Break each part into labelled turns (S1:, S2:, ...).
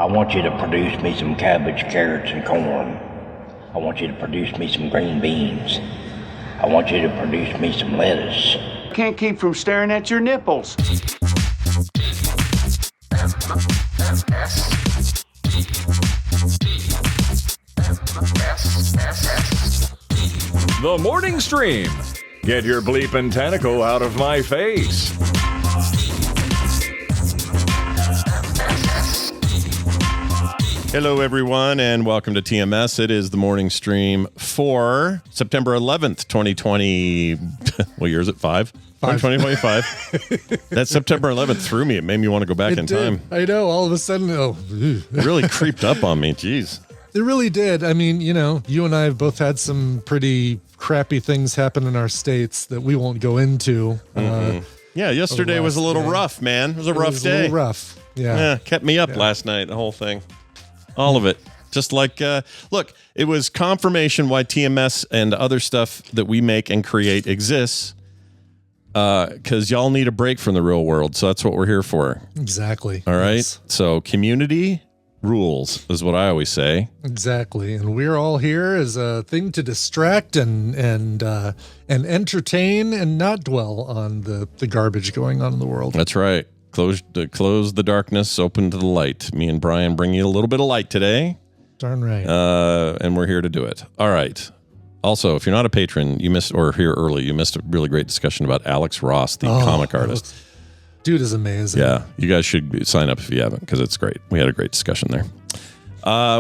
S1: want you to produce me some cabbage, carrots, and corn. I want you to produce me some green beans. I want you to produce me some lettuce.
S2: Can't keep from staring at your nipples.
S3: The Morning Stream. Get your bleepin' tentacle out of my face.
S4: Hello, everyone, and welcome to TMS. It is the morning stream for September 11th, 2020. What year is it? 2025. That September 11th threw me. It made me want to go back in time.
S5: I know. All of a sudden,
S4: it really creeped up on me. Jeez.
S5: It really did. I mean, you know, you and I have both had some pretty crappy things happen in our states that we won't go into.
S4: Yeah, yesterday was a little rough, man. It was a rough day.
S5: A little rough. Yeah.
S4: Kept me up last night, the whole thing. All of it. Just like, look, it was confirmation why TMS and other stuff that we make and create exists. Because y'all need a break from the real world. So that's what we're here for.
S5: Exactly.
S4: All right.
S5: Yes.
S4: So community rules is what I always say.
S5: Exactly. And we're all here as a thing to distract and entertain and not dwell on the garbage going on in the world.
S4: That's right. Close the darkness, open to the light. Me and Brian bring you a little bit of light today.
S5: Darn right.
S4: And we're here to do it. All right. Also, if you're not a patron, you missed a really great discussion about Alex Ross, the comic artist.
S5: Dude is amazing.
S4: Yeah. You guys should sign up if you haven't, because it's great. We had a great discussion there.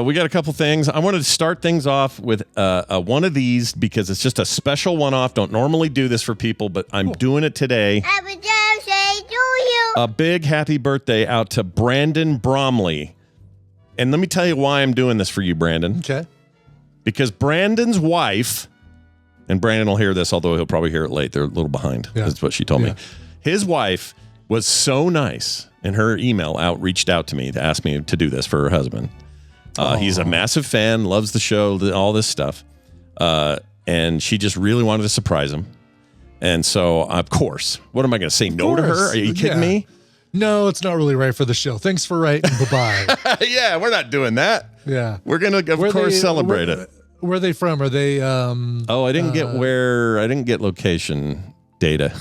S4: We got a couple things. I wanted to start things off with one of these because it's just a special one-off. Don't normally do this for people, but I'm doing it today.
S6: Happy birthday to you.
S4: A big happy birthday out to Brandon Bromley. And let me tell you why I'm doing this for you, Brandon.
S5: Okay.
S4: Because Brandon's wife, and Brandon will hear this, although he'll probably hear it late. They're a little behind. Yeah. That's what she told me. His wife was so nice in her email reached out to me to ask me to do this for her husband. He's a massive fan, loves the show, all this stuff. And she just really wanted to surprise him. And so, of course, what am I going to say? No to her? Are you kidding me?
S5: No, it's not really right for the show. Thanks for writing. Bye-bye.
S4: Yeah, we're not doing that.
S5: Yeah.
S4: We're going to, of course, celebrate it.
S5: Where are they from? Are they...
S4: I didn't get location data.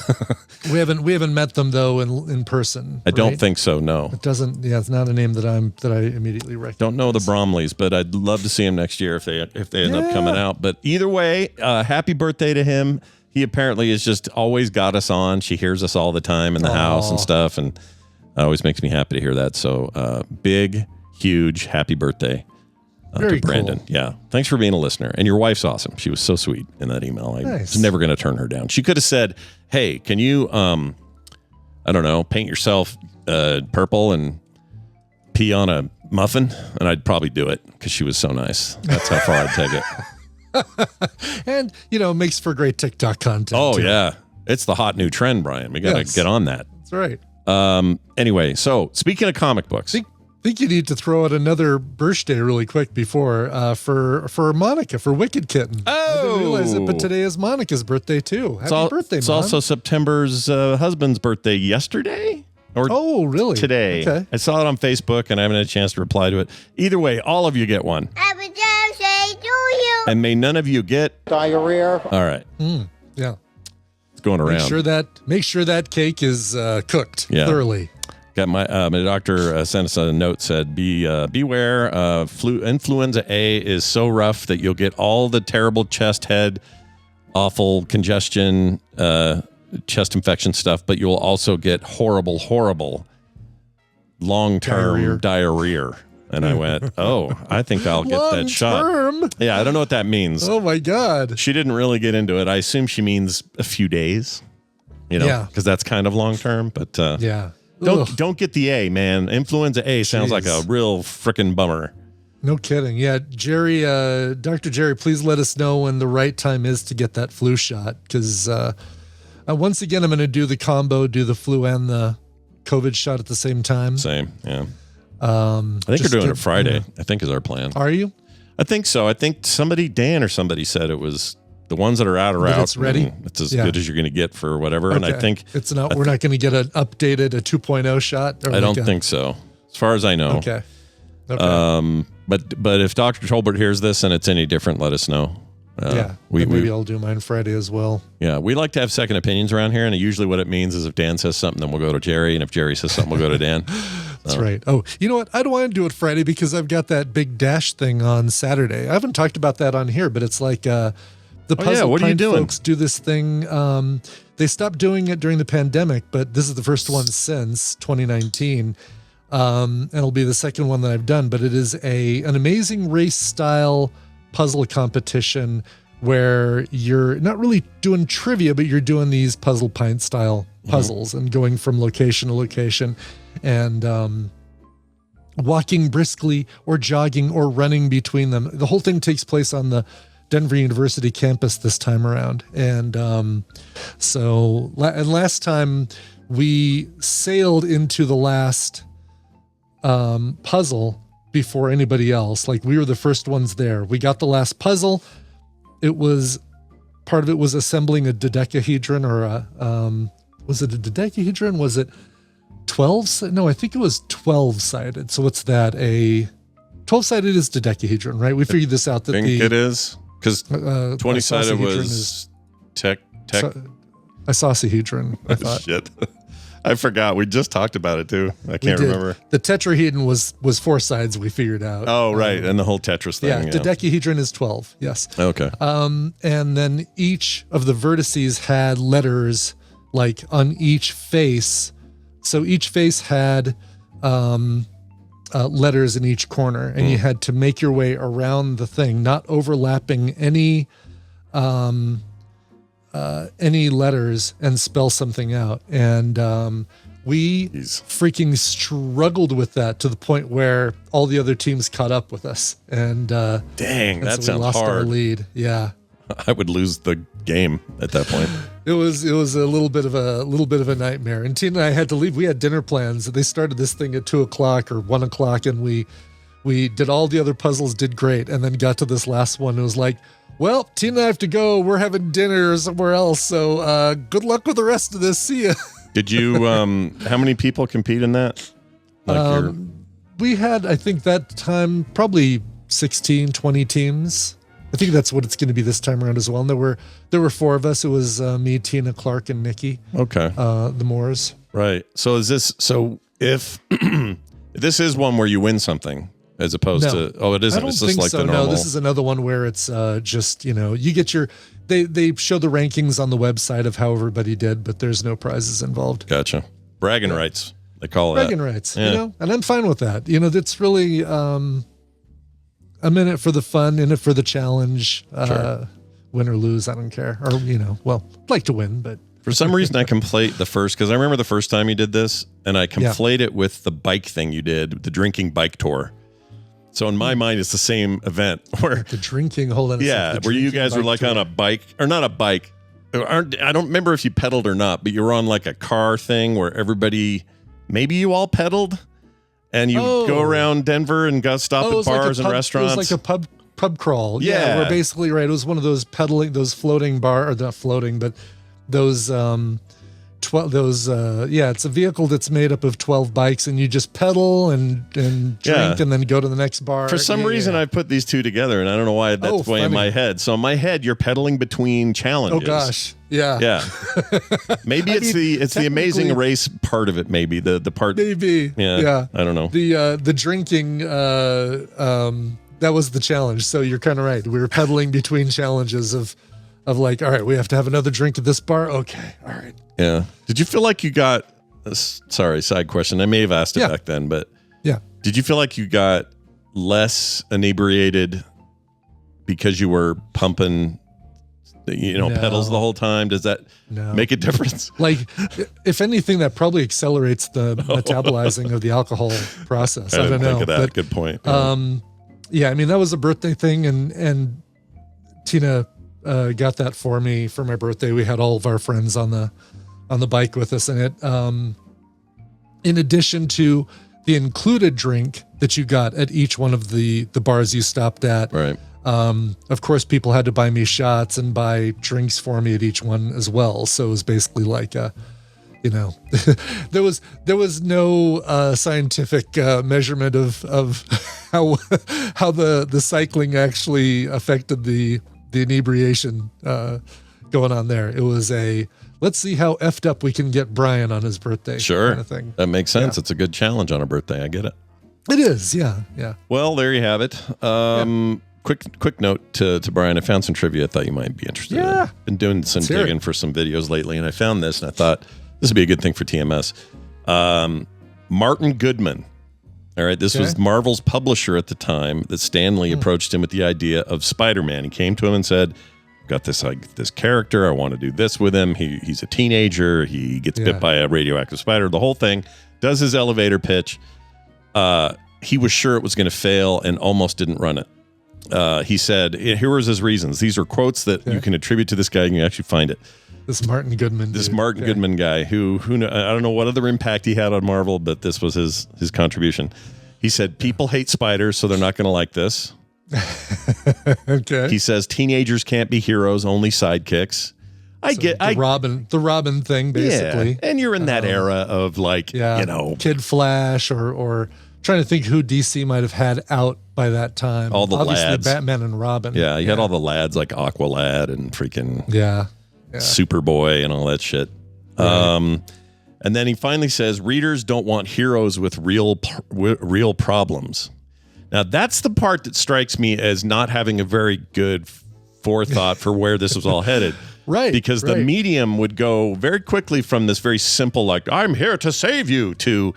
S5: We haven't met them though in person.
S4: I don't think so. No,
S5: it doesn't. Yeah, it's not a name that I immediately recognize.
S4: Don't know the Bromleys, but I'd love to see him next year if they end up coming out. But either way, happy birthday to him. He apparently has just always got us on. She hears us all the time in the house and stuff, and always makes me happy to hear that. So big, huge happy birthday. To Brandon. Cool. Yeah. Thanks for being a listener. And your wife's awesome. She was so sweet in that email. I was never going to turn her down. She could have said, hey, can you, I don't know, paint yourself purple and pee on a muffin? And I'd probably do it because she was so nice. That's how far I'd take it.
S5: And, makes for great TikTok content.
S4: Oh, too. Yeah. It's the hot new trend, Brian. We got to get on that.
S5: That's right.
S4: Anyway, so speaking of comic books.
S5: I think you need to throw out another birthday really quick before for Monica, for Wicked Kitten.
S4: Oh,
S5: I didn't realize it, but today is Monica's birthday too. Happy birthday,
S4: It's
S5: Mom.
S4: also September's husband's birthday yesterday. Or
S5: really?
S4: Today. Okay. I saw it on Facebook and I haven't had a chance to reply to it. Either way, all of you get one.
S6: Happy birthday to you.
S4: And may none of you get
S2: diarrhea.
S4: All right.
S5: Yeah.
S4: It's going around.
S5: Make sure that cake is cooked thoroughly.
S4: Got my doctor sent us a note, said beware, influenza A is so rough that you'll get all the terrible chest, head, awful congestion, chest infection stuff, but you'll also get horrible long-term diarrhea. And I went, I think I'll get that shot. Yeah, I don't know what that means.
S5: Oh my God.
S4: She didn't really get into it. I assume she means a few days, because that's kind of long-term, but
S5: yeah.
S4: Don't get the A, man. Influenza A sounds like a real frickin' bummer.
S5: No kidding. Yeah, Jerry, Dr. Jerry, please let us know when the right time is to get that flu shot. Because once again, I'm going to do the combo, do the flu and the COVID shot at the same time.
S4: Same, yeah. I think we're doing it Friday, I think is our plan.
S5: Are you?
S4: I think so. I think Dan or somebody said it was the ones that are out are out.
S5: It's ready.
S4: It's as good as you're going to get for whatever. Okay. And I think
S5: it's not. We're not going to get an updated 2.0 shot.
S4: I don't think so, as far as I know.
S5: Okay. Okay.
S4: But if Dr. Tolbert hears this and it's any different, let us know.
S5: Maybe I'll do mine Friday as well.
S4: Yeah, we like to have second opinions around here, and usually what it means is if Dan says something, then we'll go to Jerry, and if Jerry says something, we'll go to Dan.
S5: That's right. Oh, you know what? I don't want to do it Friday because I've got that big dash thing on Saturday. I haven't talked about that on here, but it's like the Puzzle
S4: what are you
S5: Pint
S4: doing?
S5: folks do this thing. They stopped doing it during the pandemic, but this is the first one since 2019. And it'll be the second one that I've done, but it is an amazing race style puzzle competition where you're not really doing trivia, but you're doing these Puzzle Pint style puzzles and going from location to location and walking briskly or jogging or running between them. The whole thing takes place on the Denver University campus this time around. And last time we sailed into the last puzzle before anybody else. Like we were the first ones there. We got the last puzzle. Part of it was assembling a dodecahedron was it a dodecahedron? Was it 12? No, I think it was 12-sided. So what's that? A 12-sided is dodecahedron, right? We figured this out.
S4: I think it is because 20-sided was tech.
S5: Isosahedron, I thought.
S4: Shit. I forgot. We just talked about it too. I can't remember.
S5: The tetrahedron was 4 sides we figured out.
S4: Oh, right. And the whole Tetris thing.
S5: Yeah, dodecahedron is 12. Yes.
S4: Okay.
S5: And then each of the vertices had letters like on each face. So each face had letters in each corner, and you had to make your way around the thing, not overlapping any letters, and spell something out. And we freaking struggled with that to the point where all the other teams caught up with us. And
S4: dang, that
S5: so
S4: sounds
S5: we lost
S4: hard.
S5: our lead. Yeah.
S4: I would lose the game at that point.
S5: It was a little bit of a nightmare. And Tina and I had to leave. We had dinner plans. They started this thing at 2:00 or 1:00, and we did all the other puzzles, did great, and then got to this last one. It was like, well, Tina and I have to go. We're having dinner somewhere else. So good luck with the rest of this. See ya.
S4: Did you? How many people compete in that?
S5: We had, I think that time, probably 16, 20 teams. I think that's what it's going to be this time around as well. And there were 4 of us. It was me, Tina, Clark, and Nikki.
S4: Okay.
S5: The Moores.
S4: Right. So if this is one where you win something as opposed to it isn't.
S5: I don't
S4: it's
S5: think
S4: just like
S5: so.
S4: the normal.
S5: No, this is another one where it's just, you get your they show the rankings on the website of how everybody did, but there's no prizes involved.
S4: Gotcha. Bragging rights, they call it.
S5: Bragging rights, and I'm fine with that. That's really I'm in it for the fun, in it for the challenge.
S4: Sure.
S5: Win or lose, I don't care. Or I'd like to win, but
S4: for some reason I conflate the first, because I remember the first time you did this, and I conflate it with the bike thing you did, the drinking bike tour. So in my mind, it's the same event where
S5: the drinking. Hold on.
S4: Where you guys were like on a bike, or not a bike. I don't remember if you pedaled or not, but you were on like a car thing where everybody, maybe you all pedaled, and you go around Denver and go stop at bars and restaurants.
S5: It was like a pub crawl.
S4: Yeah.
S5: Where basically, right, it was one of those pedaling, those floating or not floating, but those it's a vehicle that's made up of 12 bikes, and you just pedal and drink and then go to the next bar.
S4: For some reason, I put these two together, and I don't know why that's the way in my head. So in my head, you're pedaling between challenges.
S5: Oh gosh, yeah.
S4: Maybe it's the amazing race part of it. Maybe the part.
S5: Maybe.
S4: Yeah. I don't know.
S5: The drinking. That was the challenge. So you're kind of right. We were pedaling between challenges of like, all right, we have to have another drink at this bar. Okay, all right.
S4: Yeah. Did you feel like you got? Sorry, side question. I may have asked it back then, but did you feel like you got less inebriated because you were pumping, pedals the whole time? Does that make a difference?
S5: Like, if anything, that probably accelerates the metabolizing of the alcohol process. I don't know.
S4: Think of that.
S5: But,
S4: good point.
S5: I mean, that was a birthday thing, and Tina got that for me for my birthday. We had all of our friends on the bike with us, and it in addition to the included drink that you got at each one of the bars you stopped at,
S4: right,
S5: of course people had to buy me shots and buy drinks for me at each one as well. So it was basically like you know, there was no scientific measurement of how the cycling actually affected the inebriation going on there. It was let's see how effed up we can get Brian on his birthday.
S4: Sure.
S5: Kind of thing.
S4: That makes sense.
S5: Yeah.
S4: It's a good challenge on a birthday. I get it.
S5: It is. Yeah.
S4: Well, there you have it. Quick note to Brian. I found some trivia I thought you might be interested in. Been doing some
S5: Let's hear
S4: digging
S5: it.
S4: for some videos lately, and I found this, and I thought this would be a good thing for TMS. Martin Goodman. All right, this was Marvel's publisher at the time that Stan Lee approached him with the idea of Spider-Man. He came to him and said, got this character. I want to do this with him. He's a teenager. He gets bit by a radioactive spider. The whole thing. Does his elevator pitch. He was sure it was going to fail and almost didn't run it. He said, here was his reasons. These are quotes that you can attribute to this guy. You can actually find it.
S5: This Martin Goodman.
S4: This Martin Goodman guy who I don't know what other impact he had on Marvel, but this was his contribution. He said, people hate spiders, so they're not going to like this.
S5: Okay.
S4: He says teenagers can't be heroes, only sidekicks.
S5: The Robin thing, basically.
S4: Yeah. And you're in that era of like, you know,
S5: Kid Flash or trying to think who DC might have had out by that time.
S4: All the
S5: Obviously,
S4: lads.
S5: Batman and Robin.
S4: Yeah, you had all the lads like Aqualad and freaking
S5: Yeah.
S4: Superboy and all that shit.
S5: Right.
S4: And then he finally says, readers don't want heroes with real problems. Now, that's the part that strikes me as not having a very good forethought for where this was all headed.
S5: Right.
S4: Because the medium would go very quickly from this very simple, like, I'm here to save you, to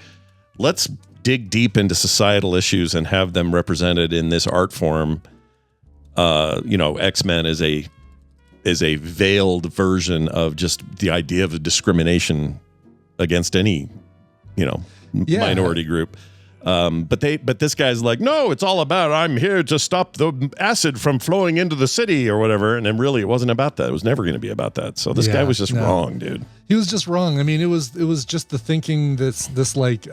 S4: let's dig deep into societal issues and have them represented in this art form. You know, X-Men is a veiled version of just the idea of discrimination against any, you know, minority group. But this guy's like, no, it's all about, I'm here to stop the acid from flowing into the city or whatever. And then really it wasn't about that. It was never going to be about that. So this guy was just wrong, dude.
S5: He was just wrong. I mean, it was just the thinking this like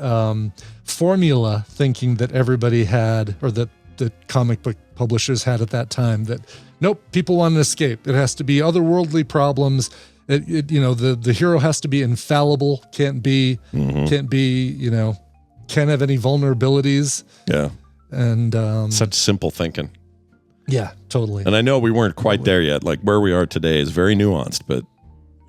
S5: formula thinking that everybody had, or that the comic book publishers had at that time, that nope, people want an escape. It has to be otherworldly problems. You know, the hero has to be infallible. Can't be, you know, can't have any vulnerabilities.
S4: Yeah.
S5: And
S4: such simple thinking.
S5: Yeah, totally.
S4: And I know we weren't quite there yet. Like where we are today is very nuanced, but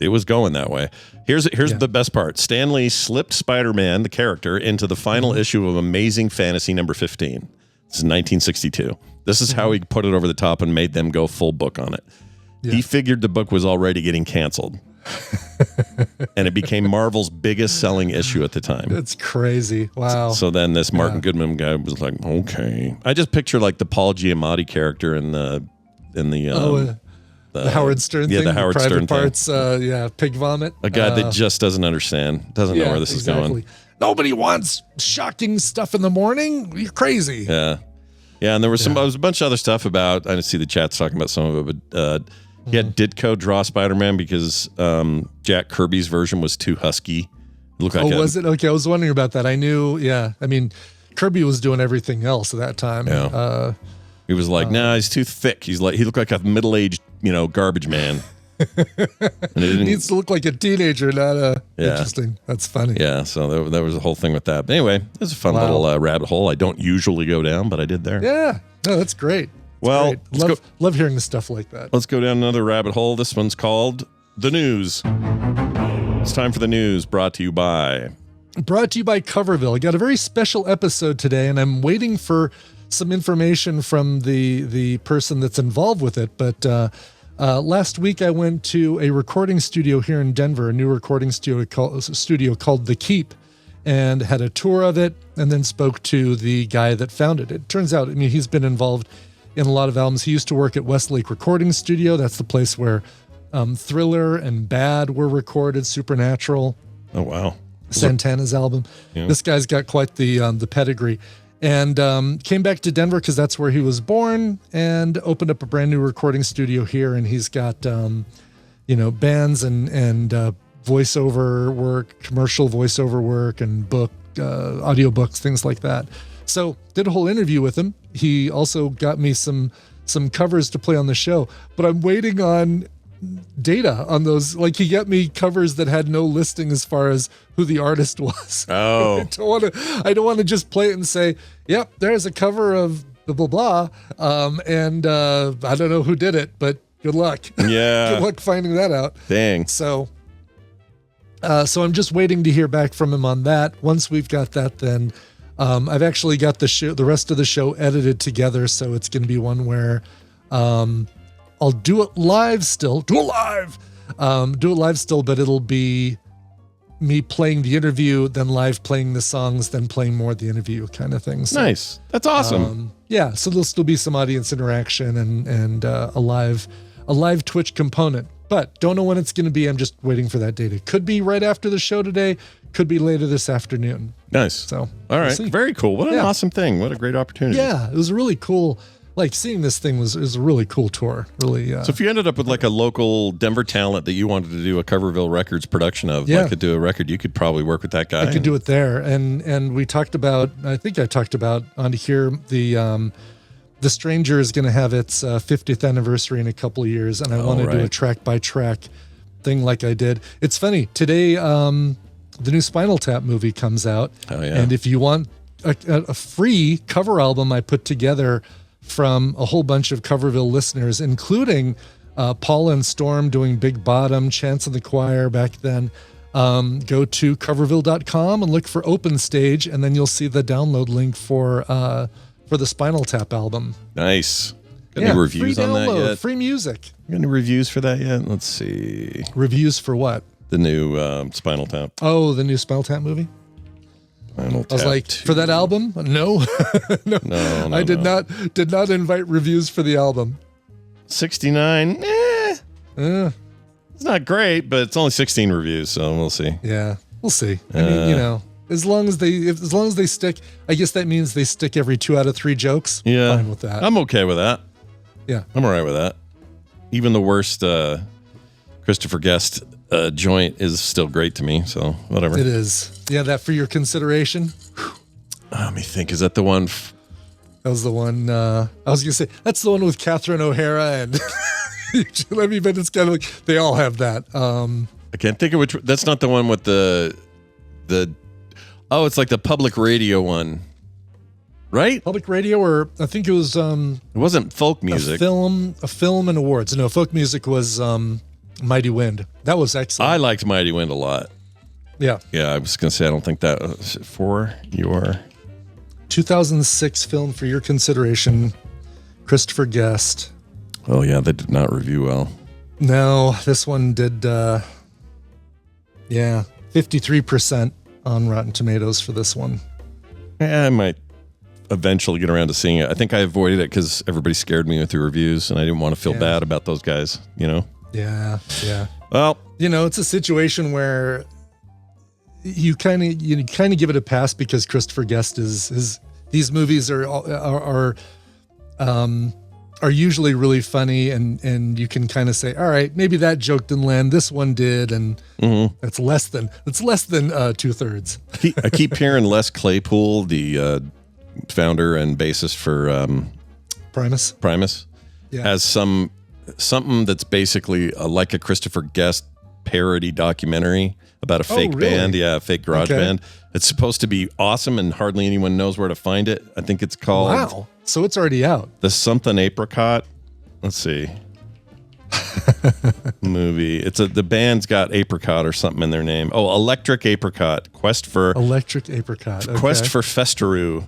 S4: it was going that way. Here's the best part. Stan Lee slipped Spider-Man, the character, into the final issue of Amazing Fantasy number 15. This is 1962. This is how he put it over the top and made them go full book on it. Yeah. He figured the book was already getting canceled. And it became Marvel's biggest selling issue at the time.
S5: That's crazy. Wow.
S4: So then this Martin Goodman guy was like, okay. I just picture like the Paul Giamatti character in the
S5: Howard Stern thing.
S4: The Howard
S5: Private
S4: Stern
S5: Parts,
S4: thing.
S5: Pig Vomit.
S4: A guy that just doesn't understand, doesn't know where this is going.
S5: Nobody wants shocking stuff in the morning. You're crazy.
S4: Yeah. Yeah, and there was there was a bunch of other stuff about, I didn't see the chat's talking about some of it, but he had Ditko draw Spider-Man because Jack Kirby's version was too husky. It looked like
S5: was it? Okay, I was wondering about that. I knew, I mean, Kirby was doing everything else at that time.
S4: Yeah. He was like, nah, he's too thick. He looked like a middle-aged, garbage man. And
S5: he needs to look like a teenager, not a interesting. That's funny.
S4: Yeah, so there was a whole thing with that. But anyway, it was a fun little rabbit hole I don't usually go down, but I did there.
S5: Yeah, no, that's great. That's great. Love hearing the stuff like that.
S4: Let's go down another rabbit hole. This one's called The News. It's time for the news, brought to you by
S5: Coverville. I got a very special episode today, and I'm waiting for some information from the person that's involved with it, but last week I went to a recording studio here in Denver, a new recording studio called The Keep, and had a tour of it, and then spoke to the guy that founded it. It turns out, he's been involved in a lot of albums. He used to work at Westlake Recording Studio. That's the place where Thriller and Bad were recorded, Supernatural.
S4: Oh, wow.
S5: Santana's album. Yeah. This guy's got quite the pedigree. And came back to Denver because that's where he was born, and opened up a brand new recording studio here. And he's got, bands and voiceover work, commercial voiceover work, and audiobooks, things like that. So did a whole interview with him. He also got me some covers to play on the show. But I'm waiting on data on those. Like he got me covers that had no listing as far as who the artist was.
S4: Oh,
S5: I don't want to just play it and say, yep, there's a cover of blah, blah, blah. And I don't know who did it, but good luck.
S4: Yeah.
S5: Good luck finding that out.
S4: Dang.
S5: So I'm just waiting to hear back from him on that. Once we've got that, then I've actually got the rest of the show edited together. So it's going to be one where I'll do it live still. Do it live still, but it'll be me playing the interview, then live playing the songs, then playing more of the interview kind of thing. So,
S4: nice. That's awesome.
S5: yeah. So there'll still be some audience interaction and a live Twitch component, but don't know when it's going to be. I'm just waiting for that data. Could be right after the show today. Could be later this afternoon.
S4: Nice.
S5: So
S4: all right.
S5: we'll
S4: Very cool. What an awesome thing. What a great opportunity.
S5: Yeah. It was really cool. Like seeing this thing was a really cool tour. Really.
S4: So if you ended up with like a local Denver talent that you wanted to do a Coverville Records production of, like could do a record, you could probably work with that guy.
S5: I could do it there. And we talked about, I think I talked about on here, the Stranger is going to have its 50th anniversary in a couple of years. And I want to do a track by track thing like I did. It's funny today. The new Spinal Tap movie comes out.
S4: Oh yeah.
S5: And if you want a free cover album I put together from a whole bunch of Coverville listeners, including Paul and Storm doing Big Bottom, Chance of the Choir back then. Go to coverville.com and look for Open Stage, and then you'll see the download link for the Spinal Tap album.
S4: Nice. Got any reviews on that yet?
S5: Free music.
S4: Got any reviews for that yet? Let's see.
S5: Reviews for what?
S4: The new Spinal Tap.
S5: Oh, the new Spinal Tap movie? I was like, for that album? No. no. I did not invite reviews for the album.
S4: 69. It's not great, but it's only 16 reviews, so we'll see.
S5: Yeah, we'll see. I mean, as long as they stick, I guess that means they stick every 2 out of 3 jokes.
S4: Yeah.
S5: Fine with that.
S4: I'm okay with that.
S5: Yeah.
S4: I'm all right with that. Even the worst Christopher Guest joint is still great to me, so whatever.
S5: It is. Yeah, that for your consideration.
S4: Let me think. Is that the one?
S5: That was the one. I was gonna say that's the one with Catherine O'Hara and let me. But it's kind of like they all have that.
S4: I can't think of which. That's not the one with the. Oh, it's like the public radio one, right?
S5: Public radio, or I think it was.
S4: It wasn't folk music.
S5: A film and awards. No, folk music was Mighty Wind. That was excellent.
S4: I liked Mighty Wind a lot.
S5: Yeah.
S4: Yeah, I was going to say, I don't think that was for your
S5: 2006 film for your consideration, Christopher Guest.
S4: Oh, yeah, they did not review well.
S5: No, this one did, 53% on Rotten Tomatoes for this one.
S4: Yeah, I might eventually get around to seeing it. I think I avoided it because everybody scared me with the reviews, and I didn't want to feel bad about those guys,
S5: Yeah.
S4: Well,
S5: it's a situation where you kind of give it a pass because Christopher Guest is these movies are usually really funny and you can kind of say, all right, maybe that joke didn't land, this one did, and that's less than 2/3.
S4: I keep hearing Les Claypool, the founder and bassist for Primus, has something that's basically like a Christopher Guest parody documentary about a fake band, a fake garage band. It's supposed to be awesome, and hardly anyone knows where to find it. I think it's called.
S5: Wow! So it's already out.
S4: The something Apricot. Let's see. Movie. The band's got Apricot or something in their name. Oh, Electric Apricot. Quest for Festeroo.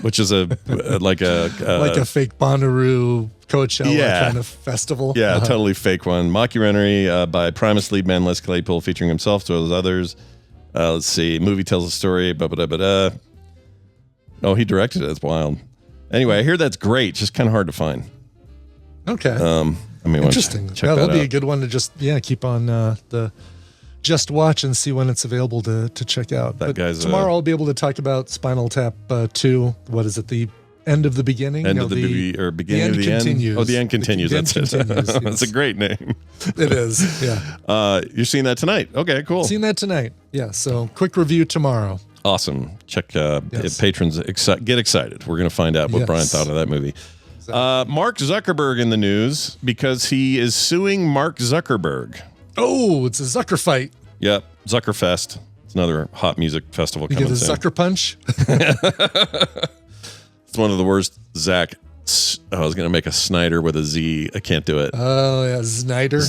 S4: Which is like a fake
S5: Bonnaroo Coachella kind of festival.
S4: Yeah, totally fake one. Mockumentary by Primus lead man Les Claypool featuring himself as well as others. Let's see. Movie tells a story. Oh, he directed it. It's wild. Anyway, I hear that's great. It's just kind of hard to find.
S5: Okay.
S4: Interesting.
S5: That'll be a good one to just keep on the Just Watch and see when it's available to check out.
S4: But
S5: tomorrow I'll be able to talk about Spinal Tap 2. What is it? The end of the beginning?
S4: Beginning of the
S5: continues.
S4: end? Oh, the end continues.
S5: That's it. Yes.
S4: That's a great name.
S5: It is, yeah.
S4: You're seeing that tonight? Okay, cool.
S5: Seeing that tonight. Yeah, so quick review tomorrow.
S4: Awesome. Check if patrons get excited. We're going to find out what Brian thought of that movie. Mark Zuckerberg in the news because he is suing Mark Zuckerberg.
S5: Oh, it's a Zucker fight.
S4: Yep, Zuckerfest. It's another hot music festival
S5: You
S4: coming
S5: get a
S4: soon.
S5: Zucker Punch.
S4: It's one of the worst. Zach. I was going to make a Snyder with a Z. I can't do it.
S5: Oh, yeah, Snyder.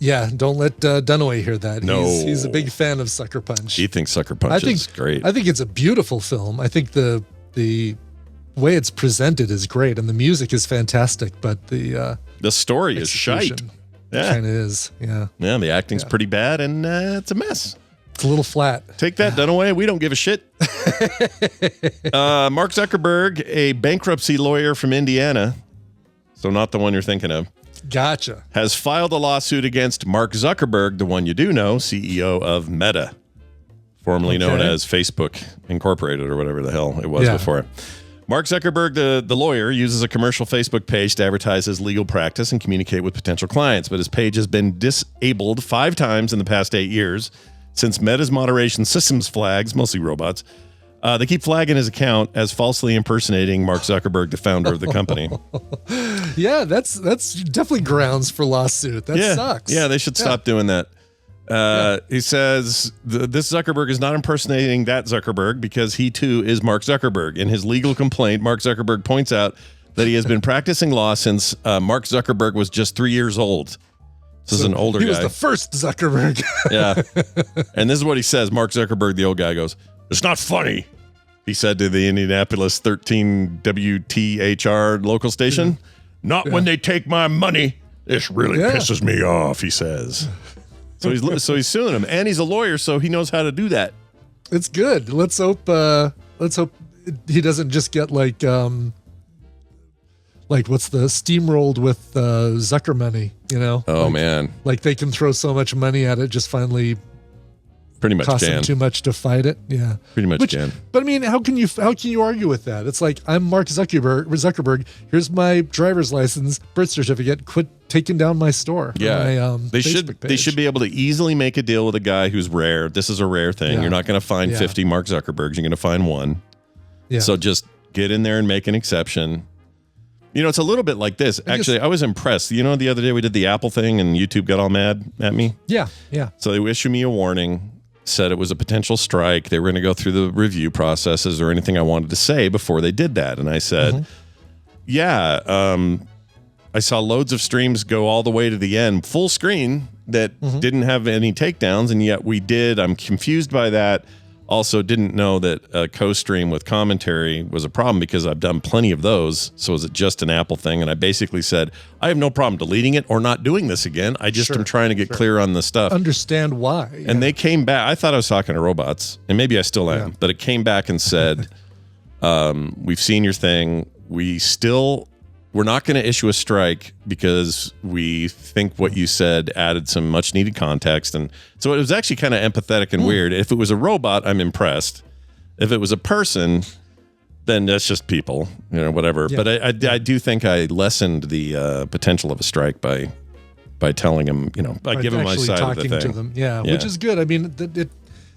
S5: Yeah, don't let Dunaway hear that.
S4: No.
S5: He's a big fan of Zucker Punch.
S4: He thinks Sucker Punch is great.
S5: I think it's a beautiful film. I think the way it's presented is great, and the music is fantastic, but the
S4: story is shite. Yeah.
S5: Kind of is, yeah.
S4: Yeah, the acting's pretty bad, and it's a mess.
S5: It's a little flat.
S4: Take that, Dunaway. We don't give a shit. Mark Zuckerberg, a bankruptcy lawyer from Indiana, so not the one you're thinking of,
S5: Gotcha.
S4: has filed a lawsuit against Mark Zuckerberg, the one you do know, CEO of Meta, formerly known as Facebook Incorporated or whatever the hell it was before. Mark Zuckerberg, the lawyer, uses a commercial Facebook page to advertise his legal practice and communicate with potential clients, but his page has been disabled 5 times in the past 8 years since Meta's moderation systems flags, mostly robots. They keep flagging his account as falsely impersonating Mark Zuckerberg, the founder of the company.
S5: Yeah, that's definitely grounds for lawsuit. That sucks.
S4: Yeah, they should stop doing that. He says this Zuckerberg is not impersonating that Zuckerberg because he too is Mark Zuckerberg. In his legal complaint, Mark Zuckerberg points out that he has been practicing law since Mark Zuckerberg was just 3 years old. This is an older guy.
S5: He was the first Zuckerberg.
S4: Yeah. And this is what he says. Mark Zuckerberg, the old guy, goes, "It's not funny," he said to the Indianapolis 13 WTHR local station. "Not when they take my money. This really pisses me off," he says. So he's suing him, and he's a lawyer, so he knows how to do that.
S5: It's good. Let's hope he doesn't just get like what's the steamrolled with Zucker money, you know?
S4: Oh man.
S5: Like they can throw so much money at it, just finally
S4: pretty much
S5: cost
S4: can.
S5: them too much to fight it. Yeah.
S4: Pretty much can.
S5: But I mean, how can you argue with that? It's like, I'm Mark Zuckerberg. Here's my driver's license, birth certificate. Quit taking down my store.
S4: Yeah.
S5: My,
S4: they should be able to easily make a deal with a guy who's rare. This is a rare thing.
S5: Yeah.
S4: You're not going to find 50 Mark Zuckerbergs. You're going to find one. Yeah. So just get in there and make an exception. You know, it's a little bit like this. Actually, I was impressed. You know, the other day we did the Apple thing and YouTube got all mad at me.
S5: Yeah. Yeah. So
S4: they issued me a warning, said it was a potential strike. They were going to go through the review processes or anything I wanted to say before they did that. And I said, I saw loads of streams go all the way to the end, full screen, that didn't have any takedowns, and yet we did. I'm confused by that. Also didn't know that a co-stream with commentary was a problem because I've done plenty of those. So is it just an Apple thing? And I basically said, I have no problem deleting it or not doing this again. I just am trying to get clear on the stuff.
S5: Understand why.
S4: And they came back. I thought I was talking to robots, and maybe I still am, but it came back and said, we've seen your thing. We're not going to issue a strike because we think what you said added some much needed context. And so it was actually kind of empathetic and weird. If it was a robot, I'm impressed. If it was a person, then that's just people, you know, whatever. Yeah. But I do think I lessened the potential of a strike by telling him, you know, by giving my side of the thing.
S5: Talking to them. Yeah, which is good. I mean,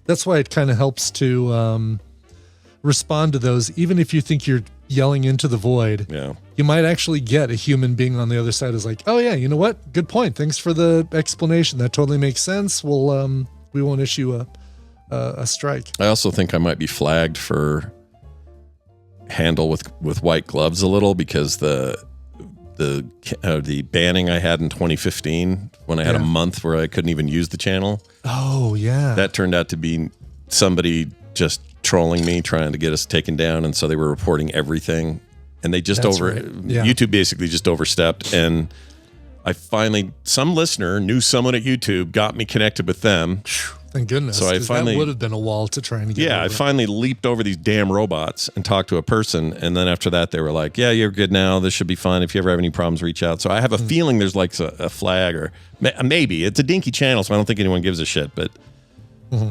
S5: that's why it kind of helps to respond to those, even if you think you're yelling into the void. Yeah, you might actually get a human being on the other side who's like, oh yeah, you know what, good point, thanks for the explanation, that totally makes sense. We'll we won't issue a strike.
S4: I also think I might be flagged for handle with white gloves a little, because the banning I had in 2015 when I had a month where I couldn't even use the channel.
S5: Oh yeah,
S4: that turned out to be somebody just trolling me, trying to get us taken down, and so they were reporting everything, and they just YouTube basically just overstepped. And I finally, some listener knew someone at YouTube, got me connected with them.
S5: Thank goodness. So that would have been a wall to try and get over.
S4: I finally leaped over these damn robots and talked to a person, and then after that they were like, yeah, you're good now, this should be fine, if you ever have any problems, reach out. So I have a feeling there's like a flag, or maybe it's a dinky channel, so I don't think anyone gives a shit, but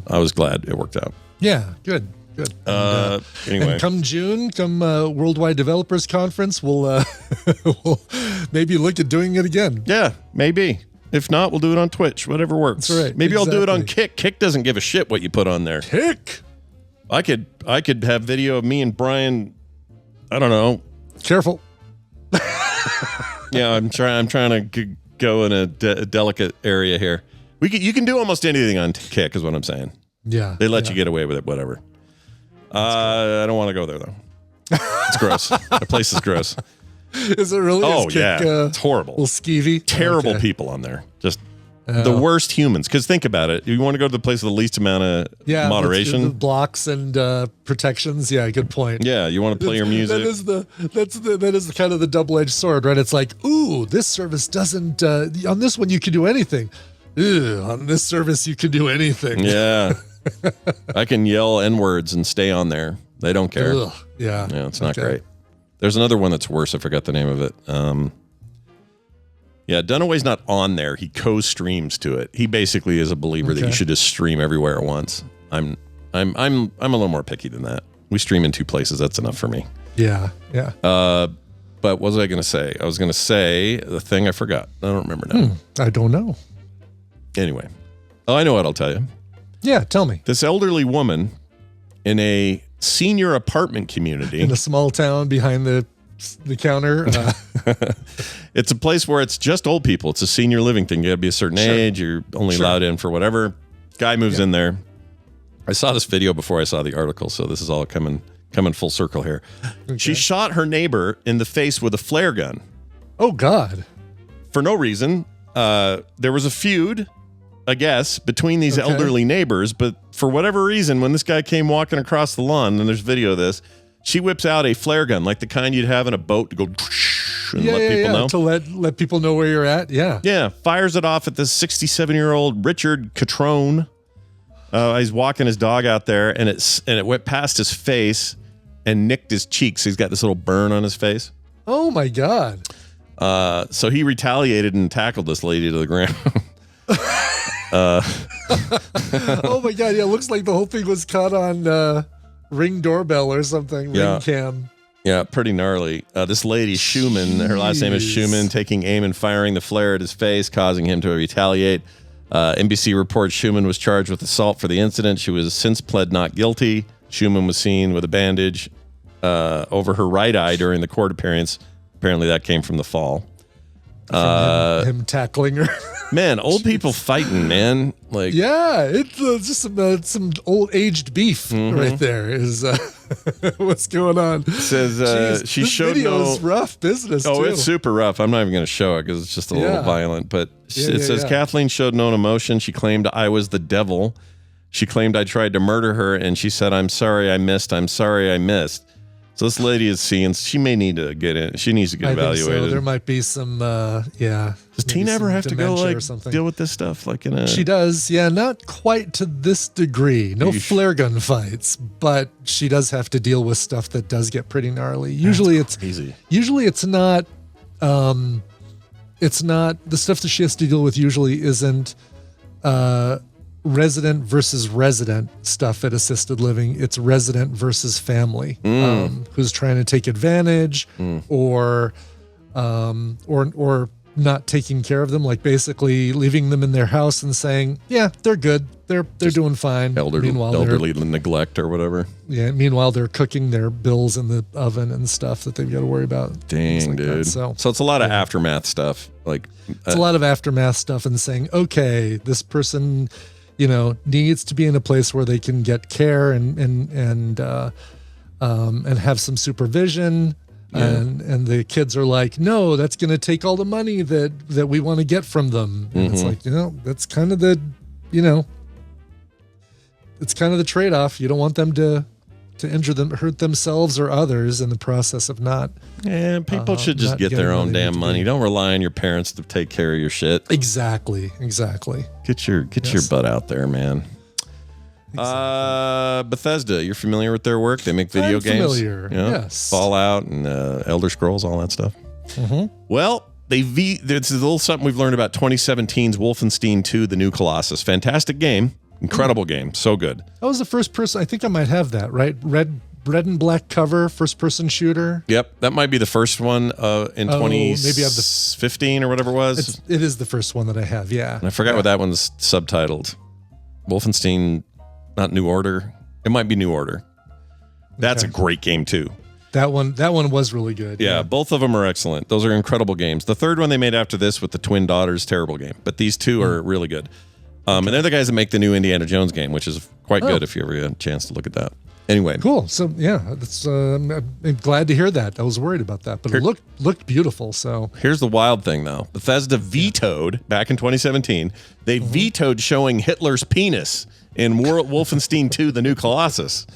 S4: I was glad it worked out.
S5: Yeah, good. Anyway, and come June, Worldwide Developers Conference, we'll maybe look at doing it again.
S4: Yeah, maybe. If not, we'll do it on Twitch. Whatever works.
S5: That's right.
S4: Maybe I'll do it on Kick. Kick doesn't give a shit what you put on there.
S5: Kick.
S4: I could have video of me and Brian, I don't know, Careful. Yeah, I'm trying to go in a delicate area here. You can do almost anything on Kick, is what I'm saying.
S5: Yeah,
S4: they let you get away with it. Whatever. I don't want to go there though. It's gross. The place is gross.
S5: Is it really?
S4: Oh yeah, it's horrible.
S5: Little skeevy.
S4: Terrible people on there. Just the worst humans. Because think about it. You want to go to the place with the least amount of moderation,
S5: the blocks and protections. Yeah, good point.
S4: Yeah, you want to play your music.
S5: That is kind of the double-edged sword, right? It's like, ooh, this service doesn't. On this one, you can do anything. Ew, on this service, you can do anything.
S4: Yeah, I can yell N-words and stay on there. They don't care.
S5: Ugh, yeah,
S4: it's not great. There's another one that's worse. I forgot the name of it. Yeah, Dunaway's not on there. He co-streams to it. He basically is a believer that you should just stream everywhere at once. I'm a little more picky than that. We stream in 2 places. That's enough for me.
S5: Yeah.
S4: But what was I going to say? I was going to say the thing I forgot. I don't remember now.
S5: I don't know.
S4: Anyway. Oh, I know what I'll tell you.
S5: Yeah, tell me.
S4: This elderly woman in a senior apartment community.
S5: In a small town behind the counter.
S4: It's a place where it's just old people. It's a senior living thing. You got to be a certain age. You're only allowed in for whatever. Guy moves in there. I saw this video before I saw the article, so this is all coming full circle here. Okay. She shot her neighbor in the face with a flare gun.
S5: Oh, God.
S4: For no reason. There was a feud, I guess, between these elderly neighbors, but for whatever reason, when this guy came walking across the lawn, and there's video of this, she whips out a flare gun, like the kind you'd have in a boat to go and let people know.
S5: To let people know where you're at,
S4: Yeah, fires it off at this 67-year-old Richard Catrone. He's walking his dog out there, and it went past his face and nicked his cheeks. He's got this little burn on his face.
S5: Oh, my God.
S4: So he retaliated and tackled this lady to the ground.
S5: Oh, my God. Yeah, it looks like the whole thing was caught on Ring doorbell or something. Ring cam.
S4: Yeah, pretty gnarly. This lady, Schumann, her last name is Schumann, taking aim and firing the flare at his face, causing him to retaliate. NBC reports Schumann was charged with assault for the incident. She was since pled not guilty. Schumann was seen with a bandage over her right eye during the court appearance. Apparently that came from the fall.
S5: Him tackling her.
S4: Man, old people fighting, man. Like,
S5: yeah, it's just some old aged beef right there. Is what's going on?
S4: It says she showed
S5: no rough business.
S4: Oh,
S5: too.
S4: It's super rough. I'm not even going to show it because it's just a little violent. But it says Kathleen showed no emotion. She claimed I was the devil. She claimed I tried to murder her, and she said, "I'm sorry, I missed. I'm sorry, I missed." So this lady is seeing. She may need to get in. She needs to get evaluated.
S5: So. There might be some.
S4: Does Tina ever have to go deal with this stuff?
S5: She does. Yeah, not quite to this degree. No flare gun fights, but she does have to deal with stuff that does get pretty gnarly. Usually it's
S4: easy.
S5: Usually it's not. It's not the stuff that she has to deal with. Usually isn't. Resident versus resident stuff at assisted living. It's resident versus family who's trying to take advantage or not taking care of them, like basically leaving them in their house and saying, yeah, they're good. They're doing fine.
S4: Elderly neglect or whatever.
S5: Yeah. Meanwhile, they're cooking their bills in the oven and stuff that they've got to worry about.
S4: Dang, dude. So it's a lot of aftermath stuff. Like
S5: it's a lot of aftermath stuff and saying, okay, this person, needs to be in a place where they can get care and have some supervision. Yeah. And the kids are like, no, that's going to take all the money that we want to get from them. And it's like, that's kind of the, it's kind of the trade-off. You don't want them to injure them, hurt themselves or others in the process of not.
S4: Yeah, people should just get their own damn money. Don't rely on your parents to take care of your shit.
S5: Exactly.
S4: Get your butt out there, man. Exactly. Bethesda, you're familiar with their work? They make video games.
S5: Familiar. Yes.
S4: Fallout and Elder Scrolls, all that stuff. Well, this is a little something we've learned about 2017's Wolfenstein 2: The New Colossus. Fantastic game. Incredible game. So good.
S5: That was the first person. I think I might have that, right? Red and black cover, first person shooter.
S4: Yep. That might be the first one in 2015 or whatever it was.
S5: It is the first one that I have. Yeah.
S4: And I forgot what that one's subtitled. Wolfenstein, not New Order. It might be New Order. That's a great game too.
S5: That one was really good.
S4: Yeah, both of them are excellent. Those are incredible games. The third one they made after this with the twin daughters, terrible game. But these two are really good. And they're the guys that make the new Indiana Jones game, which is quite good if you ever get a chance to look at that. Anyway.
S5: Cool. So, yeah, that's, I'm glad to hear that. I was worried about that, but it looked beautiful. So
S4: here's the wild thing, though. Bethesda vetoed, back in 2017, they vetoed showing Hitler's penis in Wolfenstein 2, The New Colossus.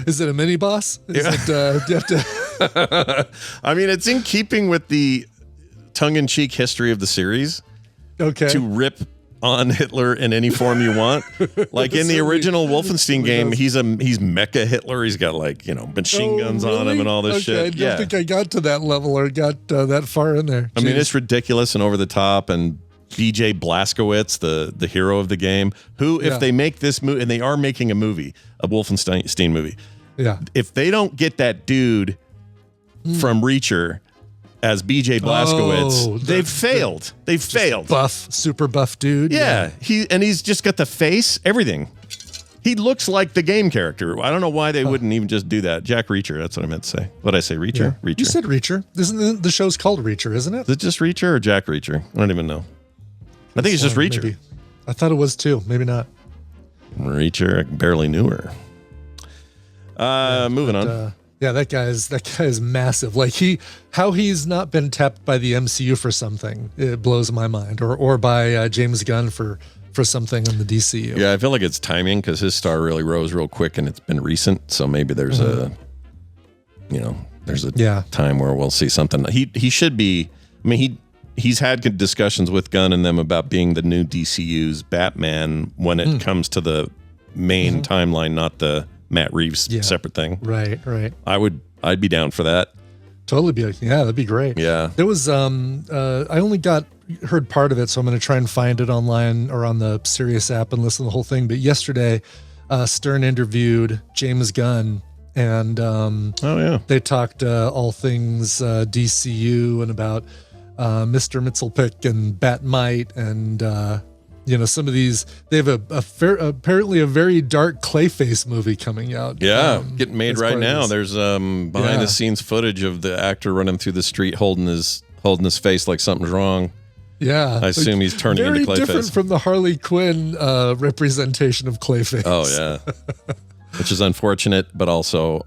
S5: Is it a mini boss? Is it, do you have to?
S4: I mean, it's in keeping with the tongue-in-cheek history of the series.
S5: Okay.
S4: To rip on Hitler in any form you want. Like in the original Wolfenstein game, he's Mecha Hitler. He's got machine guns on him and all this shit.
S5: I don't think I got to that level or got that far in there.
S4: I mean, it's ridiculous and over the top. And BJ Blazkowicz, the hero of the game, who, if they make this movie, and they are making a Wolfenstein movie.
S5: Yeah.
S4: If they don't get that dude from Reacher as BJ Blazkowicz, they've failed. They've failed.
S5: Super buff dude.
S4: Yeah. He's just got the face, everything. He looks like the game character. I don't know why they wouldn't even just do that. Jack Reacher, that's what I meant to say. What did I say? Reacher?
S5: Yeah.
S4: Reacher.
S5: You said Reacher. Isn't the show's called Reacher, isn't it?
S4: Is it just Reacher or Jack Reacher? I don't even know. I think it's just Reacher.
S5: Maybe. I thought it was too. Maybe not.
S4: Reacher, I barely knew her. Moving on.
S5: Yeah, that guy is massive. Like how he's not been tapped by the MCU for something, it blows my mind, or by James Gunn for something in the DCU.
S4: Yeah, I feel like it's timing because his star really rose real quick and it's been recent. So maybe there's there's a time where we'll see something. He should be. I mean, he's had good discussions with Gunn and them about being the new DCU's Batman when it comes to the main timeline, not the Matt Reeves separate thing.
S5: Right.
S4: I'd be down for that.
S5: Totally be. Yeah, that'd be great.
S4: Yeah.
S5: There was I only heard part of it, so I'm going to try and find it online or on the Sirius app and listen to the whole thing. But yesterday, Stern interviewed James Gunn, and they talked all things DCU and about Mr. Mxyzptlk and Batmite and some of these. They have apparently a very dark Clayface movie coming out.
S4: Yeah, getting made right now. There's behind the scenes footage of the actor running through the street holding his face like something's wrong.
S5: Yeah,
S4: I assume he's turning into Clayface.
S5: Very different from the Harley Quinn representation of Clayface.
S4: Oh yeah, which is unfortunate, but also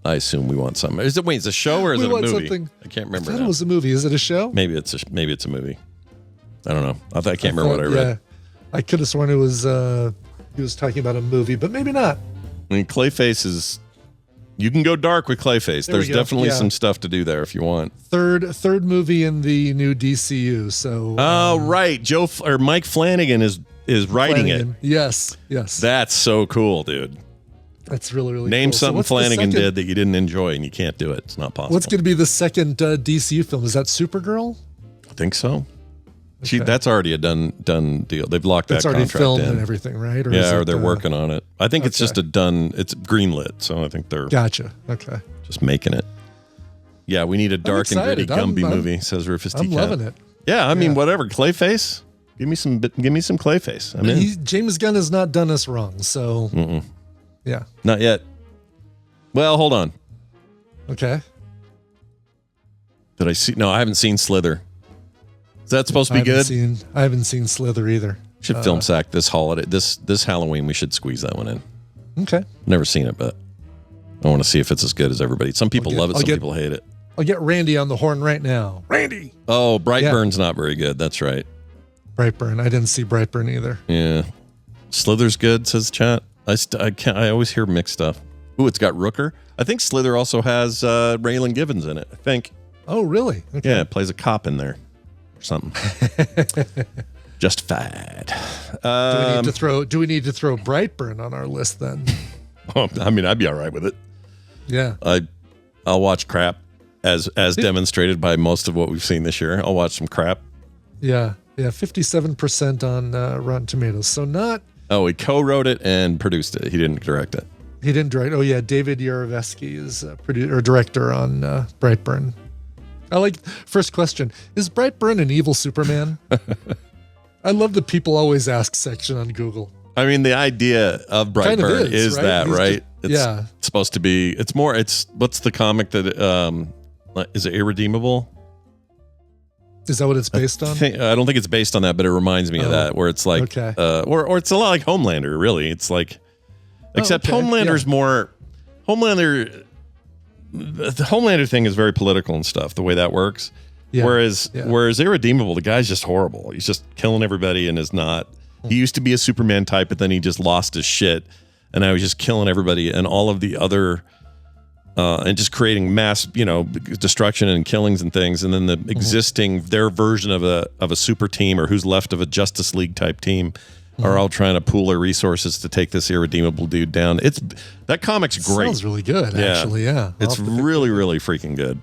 S4: I assume we want something. Is it a show or is it a movie?
S5: Something.
S4: I can't remember.
S5: I thought it was a movie. Is it a show?
S4: Maybe it's a movie. I don't know. I can't remember what I read.
S5: I could have sworn it was he was talking about a movie, but maybe not.
S4: I mean, Clayface is. You can go dark with Clayface. There's definitely some stuff to do there if you want.
S5: Third movie in the new DCU. So.
S4: Right, Mike Flanagan is writing it.
S5: Yes.
S4: That's so cool, dude.
S5: That's really cool.
S4: Name something Flanagan did that you didn't enjoy and you can't do it. It's not possible.
S5: What's going to be the second DCU film? Is that Supergirl?
S4: I think so. Okay. That's already a done deal. They've locked that contract in. It's already filmed
S5: and everything, right?
S4: Or they're working on it. I think it's just it's greenlit. So I think they're
S5: gotcha. Okay,
S4: just making it. Yeah, we need a dark and gritty Gumby movie. Says Rufus T.
S5: I'm loving it.
S4: Yeah, I mean whatever. Clayface. Give me some Clayface. I mean,
S5: James Gunn has not done us wrong. So yeah,
S4: not yet. Well, hold on.
S5: Okay.
S4: Did I see? No, I haven't seen Slither. Is that supposed to be good?
S5: I haven't seen Slither either.
S4: Should film sack this holiday, this Halloween. We should squeeze that one in.
S5: Okay.
S4: Never seen it, but I want to see if it's as good as everybody. Some people love it. Some people hate it.
S5: I'll get Randy on the horn right now. Randy.
S4: Oh, Brightburn's not very good. That's right.
S5: Brightburn. I didn't see Brightburn either.
S4: Yeah. Slither's good, says chat. I always hear mixed stuff. Ooh, it's got Rooker. I think Slither also has Raylan Givens in it. I think.
S5: Oh, really?
S4: Okay. Yeah, it plays a cop in there. Something. Justified.
S5: Do we need to throw Brightburn on our list then?
S4: I mean, I'd be all right with it.
S5: Yeah.
S4: I'll watch crap as demonstrated by most of what we've seen this year. I'll watch some crap.
S5: Yeah. 57% on Rotten Tomatoes. So not.
S4: Oh, he co-wrote it and produced it. He didn't direct it.
S5: He didn't direct. Oh yeah, David Yarovesky is producer or director on Brightburn. I like first question. Is Brightburn an evil Superman? I love the people always ask section on Google.
S4: I mean, the idea of Brightburn is right? It's supposed to be. It's more. It's what's the comic that is it Irredeemable?
S5: Is that what it's based on?
S4: I don't think it's based on that, but it reminds me of that, where it's like, or it's a lot like Homelander. Really, it's like, except Homelander's more Homelander. The Homelander thing is very political and stuff. The way that works. Yeah. Whereas Irredeemable, the guy's just horrible. He's just killing everybody and is not. He used to be a Superman type, but then he just lost his shit, and now he's just killing everybody and all of the other, and just creating mass, destruction and killings and things. And then the existing their version of a super team or who's left of a Justice League type team are all trying to pool their resources to take this Irredeemable dude down. That comic's great.
S5: Sounds really good, actually. Yeah,
S4: it's really freaking good.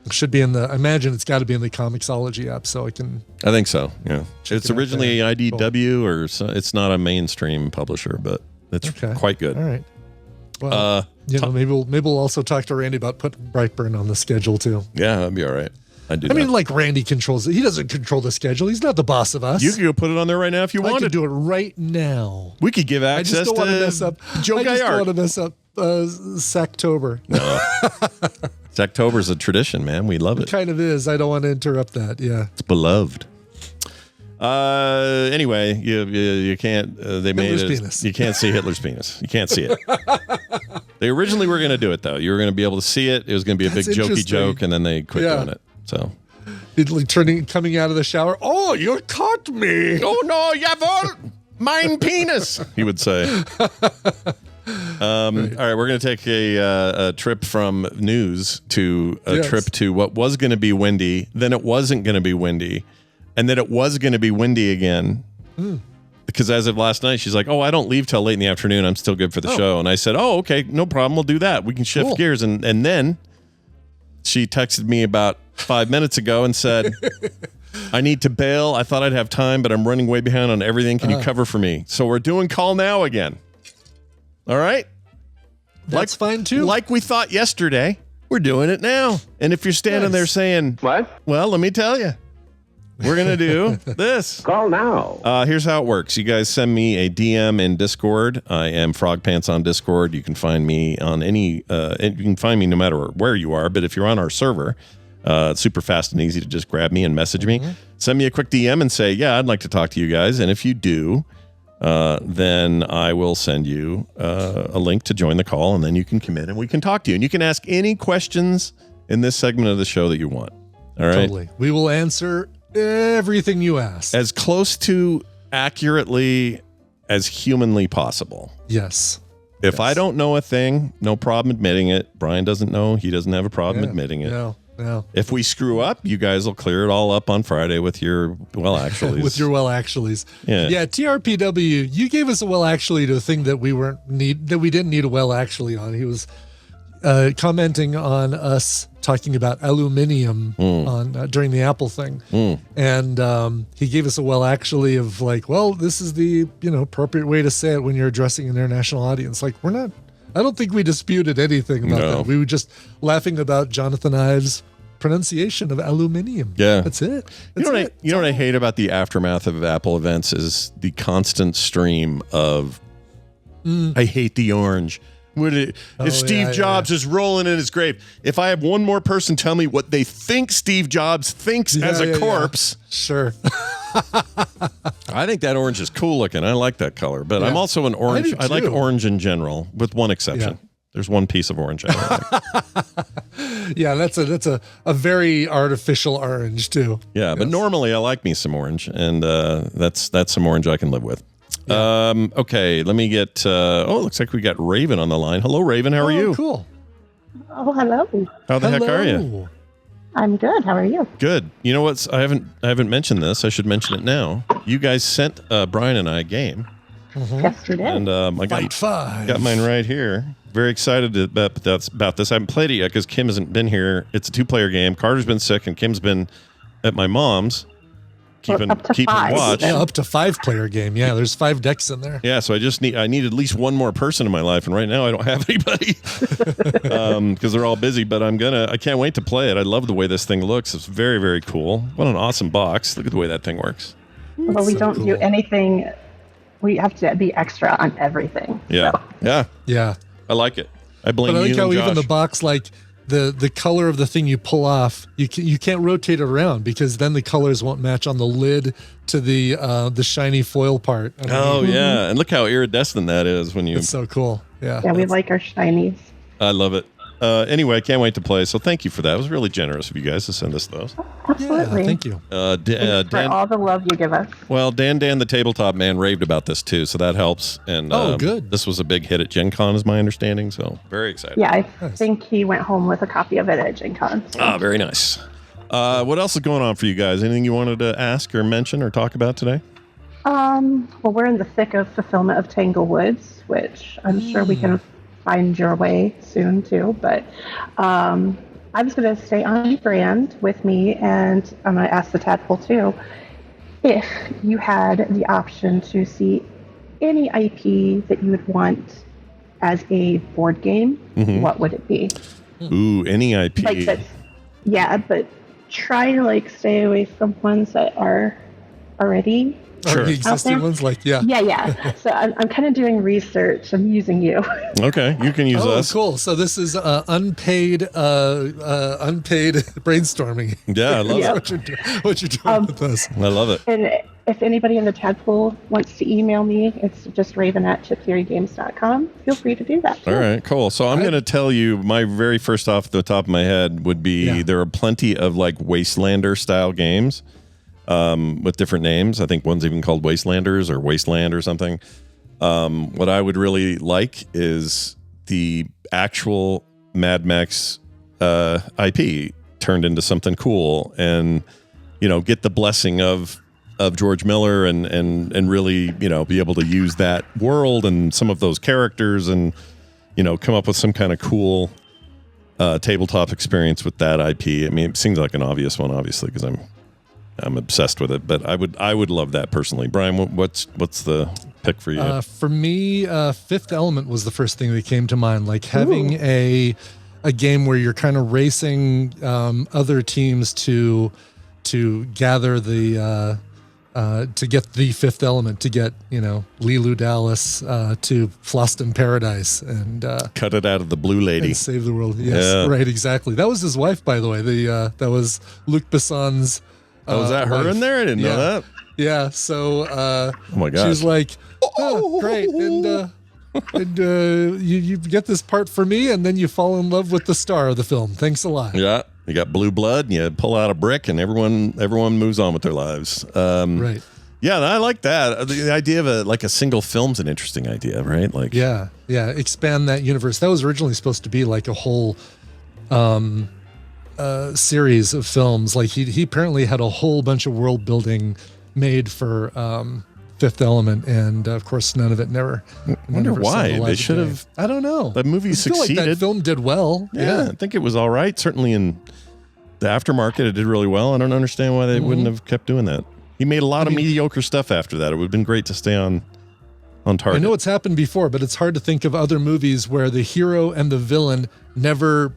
S5: It should be I imagine it's got to be in the Comixology app, so I can.
S4: I think so. Yeah, it's originally IDW, or it's not a mainstream publisher, but it's quite good.
S5: All right. Well, maybe we'll also talk to Randy about putting Brightburn on the schedule too.
S4: Yeah, that'd be all right. I mean,
S5: like Randy controls it. He doesn't control the schedule. He's not the boss of us.
S4: You could go put it on there right now if you wanted.
S5: I could do it right now.
S4: We could give access to Joe Guyard. I just don't want to mess up
S5: Sacktober.
S4: No. Sacktober's a tradition, man. We love it.
S5: It kind of is. I don't want to interrupt that. Yeah.
S4: It's beloved. Anyway, you can't. They made it. Penis. You can't see Hitler's penis. You can't see it. They originally were going to do it though. You were going to be able to see it. It was going to be a big jokey joke, and then they quit doing it. So.
S5: Coming out of the shower. Oh, you caught me.
S4: Oh no, jawohl, mein penis. He would say. All right, we're going to take a trip from news to a trip to what was going to be windy, then it wasn't going to be windy, and then it was going to be windy again. Because as of last night, she's like, oh, I don't leave till late in the afternoon. I'm still good for the show. And I said, oh, okay, no problem. We'll do that. We can shift gears. And then she texted me about 5 minutes ago and said, I need to bail. I thought I'd have time, but I'm running way behind on everything. Can you cover for me? So we're doing Call Now again. All right?
S5: That's fine, too.
S4: Like we thought yesterday, we're doing it now. And if you're standing there saying, what? Well, let me tell you. We're going to do this.
S7: Call now.
S4: Here's how it works. You guys send me a DM in Discord. I am Frog Pants on Discord. You can find me on you can find me no matter where you are. But if you're on our server, it's super fast and easy to just grab me and message me. Send me a quick DM and say, yeah, I'd like to talk to you guys. And if you do, then I will send you a link to join the call, and then you can come in and we can talk to you. And you can ask any questions in this segment of the show that you want. All right?
S5: Totally. We will answer everything you ask.
S4: As close to accurately as humanly possible.
S5: Yes.
S4: If I don't know a thing, no problem admitting it. Brian doesn't know. He doesn't have a problem admitting it.
S5: No.
S4: If we screw up, you guys will clear it all up on Friday with your actuallys.
S5: With your actuallys.
S4: Yeah.
S5: TRPW, you gave us a actually to a thing that we didn't need a actually on. He was commenting on us talking about aluminium during the Apple thing. And he gave us a actually of like, well, this is the appropriate way to say it when you're addressing an international audience. Like, I don't think we disputed anything about that. We were just laughing about Jonathan Ives' pronunciation of aluminium.
S4: Yeah.
S5: That's it.
S4: You know what I hate about the aftermath of Apple events is the constant stream of I hate the orange. If Steve Jobs is rolling in his grave, if I have one more person tell me what they think Steve Jobs thinks as a corpse.
S5: Sure.
S4: I think that orange is cool looking. I like that color, but I'm also an orange. I like orange in general, with one exception. Yeah. There's one piece of orange I don't like.
S5: Yeah, that's a very artificial orange too.
S4: Yeah, but normally I like me some orange, and that's some orange I can live with. Yeah. Okay, let me get. It looks like we got Raven on the line. Hello, Raven. How are you?
S5: Cool.
S8: Oh, hello.
S4: How the heck are you?
S8: I'm good. How are you?
S4: Good. You know what? I haven't mentioned this. I should mention it now. You guys sent Brian and I a game.
S8: Yesterday.
S4: And I got mine right here. Very excited about this. I haven't played it yet because Kim hasn't been here. It's a 2-player game. Carter's been sick, and Kim's been at my mom's. Keeping watch.
S5: Yeah, up to 5-player game. Yeah, there's 5 decks in there.
S4: Yeah, so I need at least one more person in my life, and right now I don't have anybody because they're all busy. But I can't wait to play it. I love the way this thing looks. It's very, very cool. What an awesome box! Look at the way that thing works.
S8: Well, we don't do anything. We have to be extra on everything.
S4: Yeah,
S8: so.
S4: yeah. I like it. I blame
S5: But I
S4: you
S5: like how
S4: and
S5: even
S4: Josh.
S5: the box, like the color of the thing you pull off, you can't rotate it around because then the colors won't match on the lid to the shiny foil part.
S4: Oh yeah, and look how iridescent that is when you.
S5: It's so cool. Yeah.
S8: Yeah, we like our shinies.
S4: I love it. Anyway, I can't wait to play. So thank you for that. It was really generous of you guys to send us those.
S8: Absolutely.
S5: Yeah, thank you.
S8: Thanks for all the love you give us.
S4: Well, Dan, the tabletop man, raved about this too, so that helps. And
S5: good.
S4: This was a big hit at Gen Con, is my understanding. So very excited.
S8: Yeah, I think he went home with a copy of it at Gen Con. So.
S4: Ah, very nice. What else is going on for you guys? Anything you wanted to ask or mention or talk about today?
S8: Well, we're in the thick of fulfillment of Tangle Woods, which I'm sure we can find your way soon too. But I was going to stay on brand with me, and I'm going to ask the tadpole too. If you had the option to see any IP that you would want as a board game, what would it be?
S4: Ooh, any IP.
S8: Like that's, yeah, but try to like stay away from ones that are already
S4: Sure.
S5: The existing
S8: Out there?
S5: ones, like, yeah.
S8: Yeah. So I'm kind of doing research. I'm using you.
S4: Okay, you can use
S5: Oh,
S4: us.
S5: cool. So this is unpaid brainstorming.
S4: Yeah, I love
S8: Yeah.
S5: What you're doing with us.
S4: it. I love it.
S8: And if anybody in the tadpole wants to email me, it's just raven@chiptheorygames.com. Feel free to do that.
S4: All right, cool. So I'm going to tell you my very first off the top of my head would be there are plenty of like Wastelander style games with different names. I think one's even called Wastelanders or Wasteland or something. What I would really like is the actual Mad Max IP turned into something cool, and get the blessing of George Miller and really be able to use that world and some of those characters and come up with some kind of cool tabletop experience with that IP. I mean, it seems like an obvious one, obviously, because I'm obsessed with it, but I would love that personally. Brian, what's the pick for you?
S5: For me, Fifth Element was the first thing that came to mind. Like having a game where you're kind of racing other teams to gather the to get the Fifth Element, to get Lilu Dallas to Floston Paradise and
S4: Cut it out of the Blue Lady.
S5: and save the world. Yes, right, exactly. That was his wife, by the way. That was Luc Besson's.
S4: Oh, was that her
S5: wife.
S4: in there? I didn't know that.
S5: Yeah, so
S4: Oh my
S5: she
S4: god.
S5: was like, "Oh, great!" And you get this part for me, and then you fall in love with the star of the film. Thanks a lot.
S4: Yeah, you got blue blood, and you pull out a brick, and everyone moves on with their lives.
S5: Right.
S4: Yeah, I like that. The idea of a single film's an interesting idea, right? Like,
S5: Yeah. Expand that universe. That was originally supposed to be like a whole series of films. Like he apparently had a whole bunch of world building made for Fifth Element, and of course none of it never.
S4: wonder why they should have.
S5: I don't know.
S4: That movie
S5: I feel like
S4: succeeded.
S5: that film did well.
S4: Yeah, I think it was all right. Certainly in the aftermarket, it did really well. I don't understand why they wouldn't have kept doing that. He made a lot of mediocre stuff after that. It would have been great to stay on target.
S5: I know it's happened before, but it's hard to think of other movies where the hero and the villain never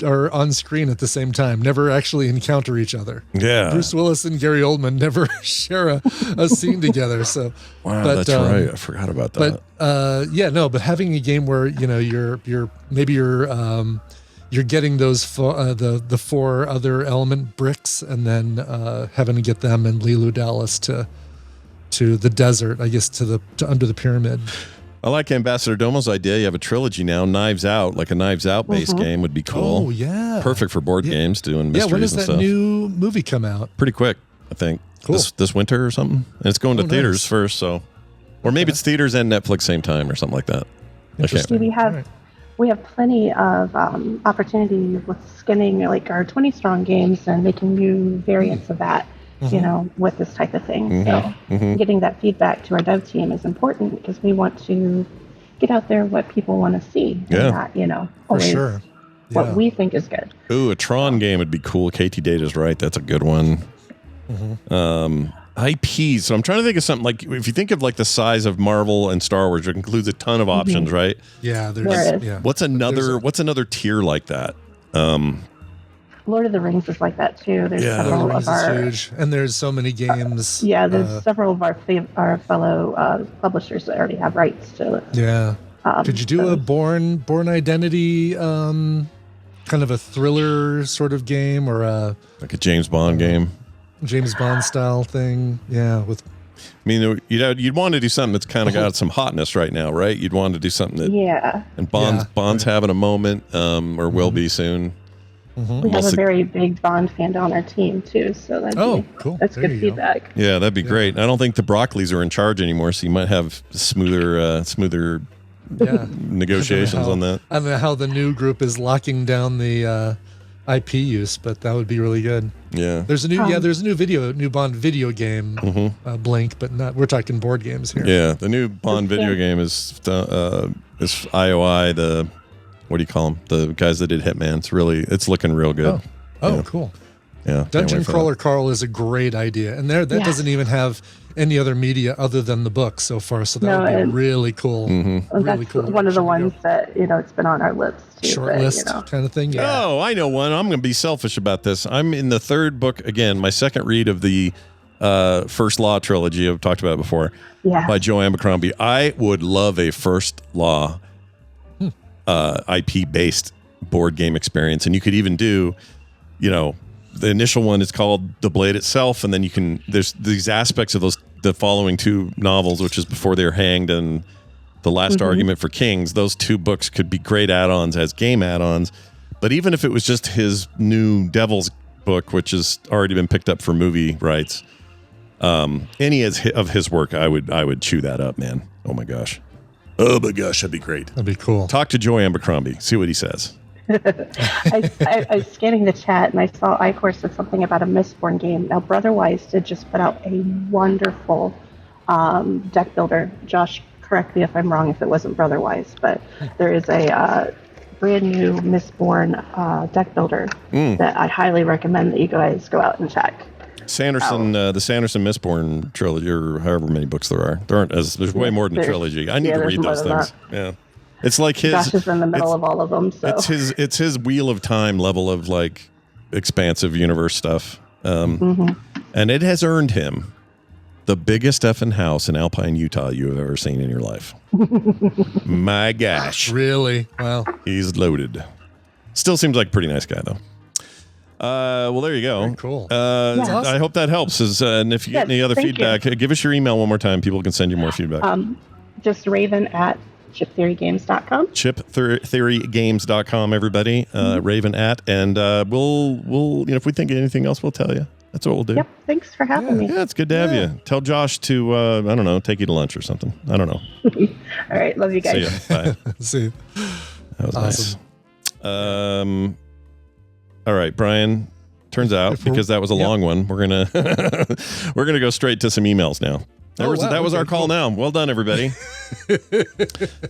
S5: are on screen at the same time, never actually encounter each other.
S4: Yeah.
S5: Bruce Willis and Gary Oldman never share a scene together. So,
S4: Wow,
S5: but,
S4: that's right. I forgot about that.
S5: But having a game where you're getting those the four other element bricks, and then having to get them and Lilu Dallas to the desert, I guess to under the pyramid.
S4: I like Ambassador Domo's idea. You have a trilogy now, Knives Out, like a Knives Out based game would be cool.
S5: Oh yeah,
S4: Perfect for board games, doing mysteries
S5: when does
S4: and
S5: that
S4: stuff.
S5: new movie come out?
S4: Pretty quick, I think.
S5: Cool.
S4: This winter or something. And it's going to theaters
S5: nice.
S4: first, so or maybe it's theaters and Netflix same time or something like that.
S5: Interesting.
S8: We have plenty of opportunity with skinning like our 20 strong games and making new variants of that. With this type of thing. So getting that feedback to our dev team is important because we want to get out there what people want to see.
S4: Yeah.
S8: And not, always what we think is good.
S4: Ooh, a Tron game would be cool. KT Data's right. That's a good one. IP. So I'm trying to think of something like, if you think of like the size of Marvel and Star Wars, it includes a ton of options, right?
S5: Yeah,
S8: There is.
S5: yeah.
S4: What's another tier like that?
S8: Lord of the Rings is like that too. There's several
S5: Rings
S8: of our
S5: is huge, and there's so many games.
S8: there's several of our fellow publishers that already have rights to
S5: Did you do a Born Identity kind of a thriller sort of game, or
S4: like a James Bond game?
S5: James Bond style thing? Yeah, with.
S4: I mean, you'd want to do something that's kind of got some hotness right now, right? You'd want to do something that,
S8: Yeah.
S4: and Bond's having a moment, or will be soon.
S8: We have a very big Bond fan on our team too, so
S5: cool.
S8: That's
S5: There
S8: good
S5: you
S8: feedback.
S4: Yeah, that'd be great. I don't think the Broccolis are in charge anymore, so you might have smoother
S5: Yeah.
S4: negotiations on that.
S5: I don't know how the new group is locking down the IP use, but that would be really good.
S4: Yeah,
S5: There's a new Bond video game, Blink, but not. We're talking board games here.
S4: yeah. The new Bond video game is IOI. The what do you call them? The guys that did Hitman. It's looking real good.
S5: Oh,
S4: Yeah.
S5: cool.
S4: Yeah, can't
S5: Dungeon
S4: wait for
S5: Crawler Carl is a great idea, and that doesn't even have any other media other than the book so far. So that would be really cool.
S8: That's one of the ones that it's been on our lips too.
S5: Short list kind of thing. Yeah.
S4: Oh, I know one. I'm going to be selfish about this. I'm in the third book again, my second read of the First Law trilogy. I've talked about it before.
S8: Yeah.
S4: By Joe Abercrombie. I would love a First Law IP based board game experience, and you could even do, the initial one is called The Blade Itself, and then there's these aspects of the following two novels, which is Before They're Hanged and The Last Argument for Kings. Those two books could be great add-ons as game add-ons, but even if it was just his new Devil's book, which has already been picked up for movie rights, any of his work, I would chew that up, man. Oh my gosh, that'd be great.
S5: That'd be cool.
S4: Talk to Joy Abercrombie, see what he says.
S8: I was scanning the chat and I saw Icor said something about a Mistborn game. Now, Brotherwise did just put out a wonderful deck builder. Josh, correct me if I'm wrong if it wasn't Brotherwise, but there is a brand new Mistborn deck builder that I highly recommend that you guys go out and check.
S4: Sanderson, the Sanderson Mistborn trilogy, or however many books there are. There's way more than a trilogy. I need to read those things. Yeah. It's like
S8: Josh is in the middle of all of them. So
S4: it's his Wheel of Time level of like expansive universe stuff, and it has earned him the biggest effing house in Alpine, Utah you have ever seen in your life. My gosh,
S5: Really? Wow.
S4: he's loaded. Still seems like a pretty nice guy though. Well, there you go.
S5: Very cool.
S4: I hope that helps. And if you get any other
S8: thank
S4: feedback, give us your email one more time. People can send you more feedback.
S8: just Raven at chiptheorygames.com.
S4: Chiptheorygames.com, everybody. Raven at, and we'll if we think of anything else, we'll tell you. That's what we'll do.
S8: Yep. Thanks for having me.
S4: Yeah, it's good to have you. Tell Josh to, I don't know, take you to lunch or something. I don't know.
S8: All right. Love you guys.
S4: See ya. Bye.
S5: See.
S4: That was
S5: Awesome.
S4: nice. All right, Brian. Turns out, because that was a long one, we're gonna go straight to some emails now. That was our call now. Well done, everybody.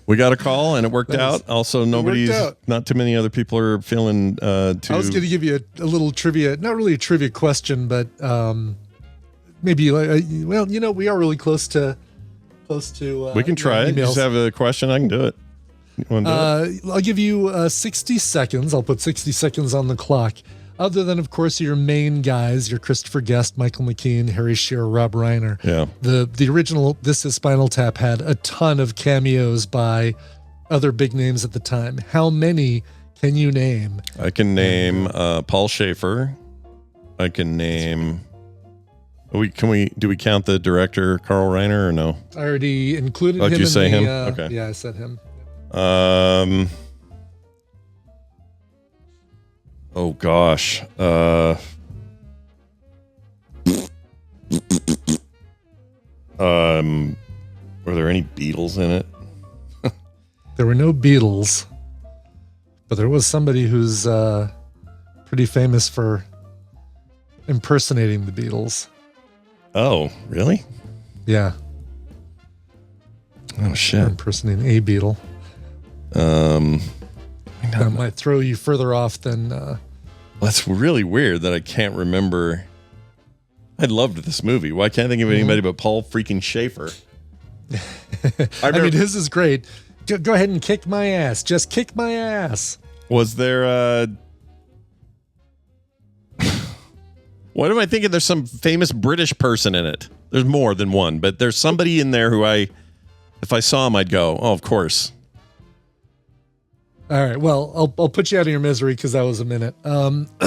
S4: We got a call and it worked out. Also, not too many other people are feeling
S5: I was going to give you a little trivia, not really a trivia question, but maybe, we are really close to.
S4: We can try it. You just have a question, I can do it. You want to do it?
S5: I'll give you 60 seconds. I'll put 60 seconds on the clock. Other than, of course, your main guys, your Christopher Guest, Michael McKean, Harry Shearer, Rob Reiner.
S4: Yeah.
S5: The original This Is Spinal Tap had a ton of cameos by other big names at the time. How many can you name?
S4: I can name Paul Schaefer. I can name. Do we count the director Carl Reiner or no?
S5: I already included him.
S4: Did you say him?
S5: Okay. Yeah, I said him.
S4: Oh gosh. Were there any Beatles in it?
S5: There were no Beatles, but there was somebody who's pretty famous for impersonating the Beatles.
S4: Oh, really?
S5: Yeah.
S4: Oh shit.
S5: Impersonating a Beatle. That might throw you further off than.
S4: That's really weird that I can't remember. I loved this movie. Why can't I think of anybody but Paul freaking Schaefer?
S5: I mean, his is great. Go ahead and kick my ass. Just kick my ass.
S4: Was there what am I thinking? There's some famous British person in it. There's more than one, but there's somebody in there who if I saw him, I'd go, oh, of course.
S5: All right. Well, I'll put you out of your misery because that was a minute. Dana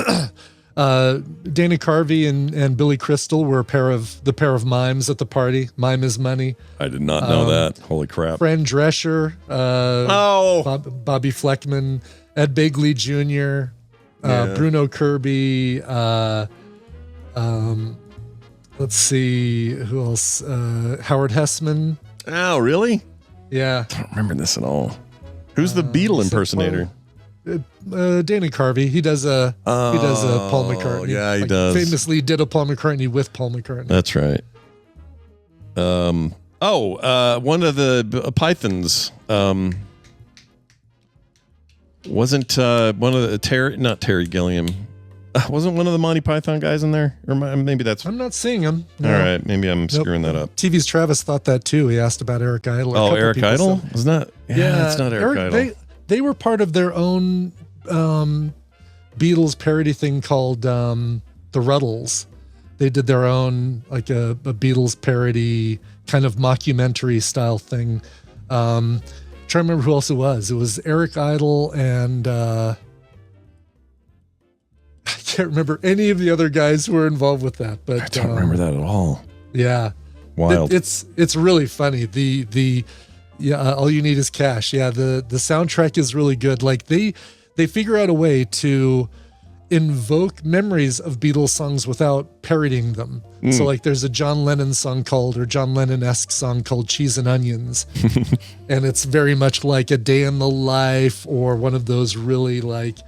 S5: Carvey and Billy Crystal were the pair of mimes at the party. Mime is money.
S4: I did not know that. Holy crap.
S5: Fran Drescher, Bobby Fleckman, Ed Begley Jr., Bruno Kirby. Let's see who else. Howard Hessman.
S4: Oh, really?
S5: Yeah.
S4: I don't remember this at all. Who's the Beatle impersonator?
S5: Dana Carvey. He does a Paul McCartney.
S4: Yeah, he does.
S5: Famously did a Paul McCartney with Paul McCartney.
S4: That's right. One of the Pythons. Wasn't one of the not Terry Gilliam. Wasn't one of the Monty Python guys in there? Or maybe that's...
S5: I'm not seeing him. No.
S4: All right. Maybe I'm screwing that up.
S5: TV's Travis thought that too. He asked about Eric Idle.
S4: Oh, Eric Idle? Was not... Yeah, it's not Eric Idle.
S5: They were part of their own Beatles parody thing called The Ruddles. They did their own, like a Beatles parody kind of mockumentary style thing. Trying to remember who else it was. It was Eric Idle and... I can't remember any of the other guys who were involved with that, but
S4: I don't remember that at all.
S5: Yeah,
S4: wild.
S5: It's really funny. All you need is cash. Yeah, the soundtrack is really good. Like they figure out a way to invoke memories of Beatles songs without parodying them. So like there's a John Lennon song or John Lennon-esque song called Cheese and Onions. And it's very much like A Day in the Life or one of those really like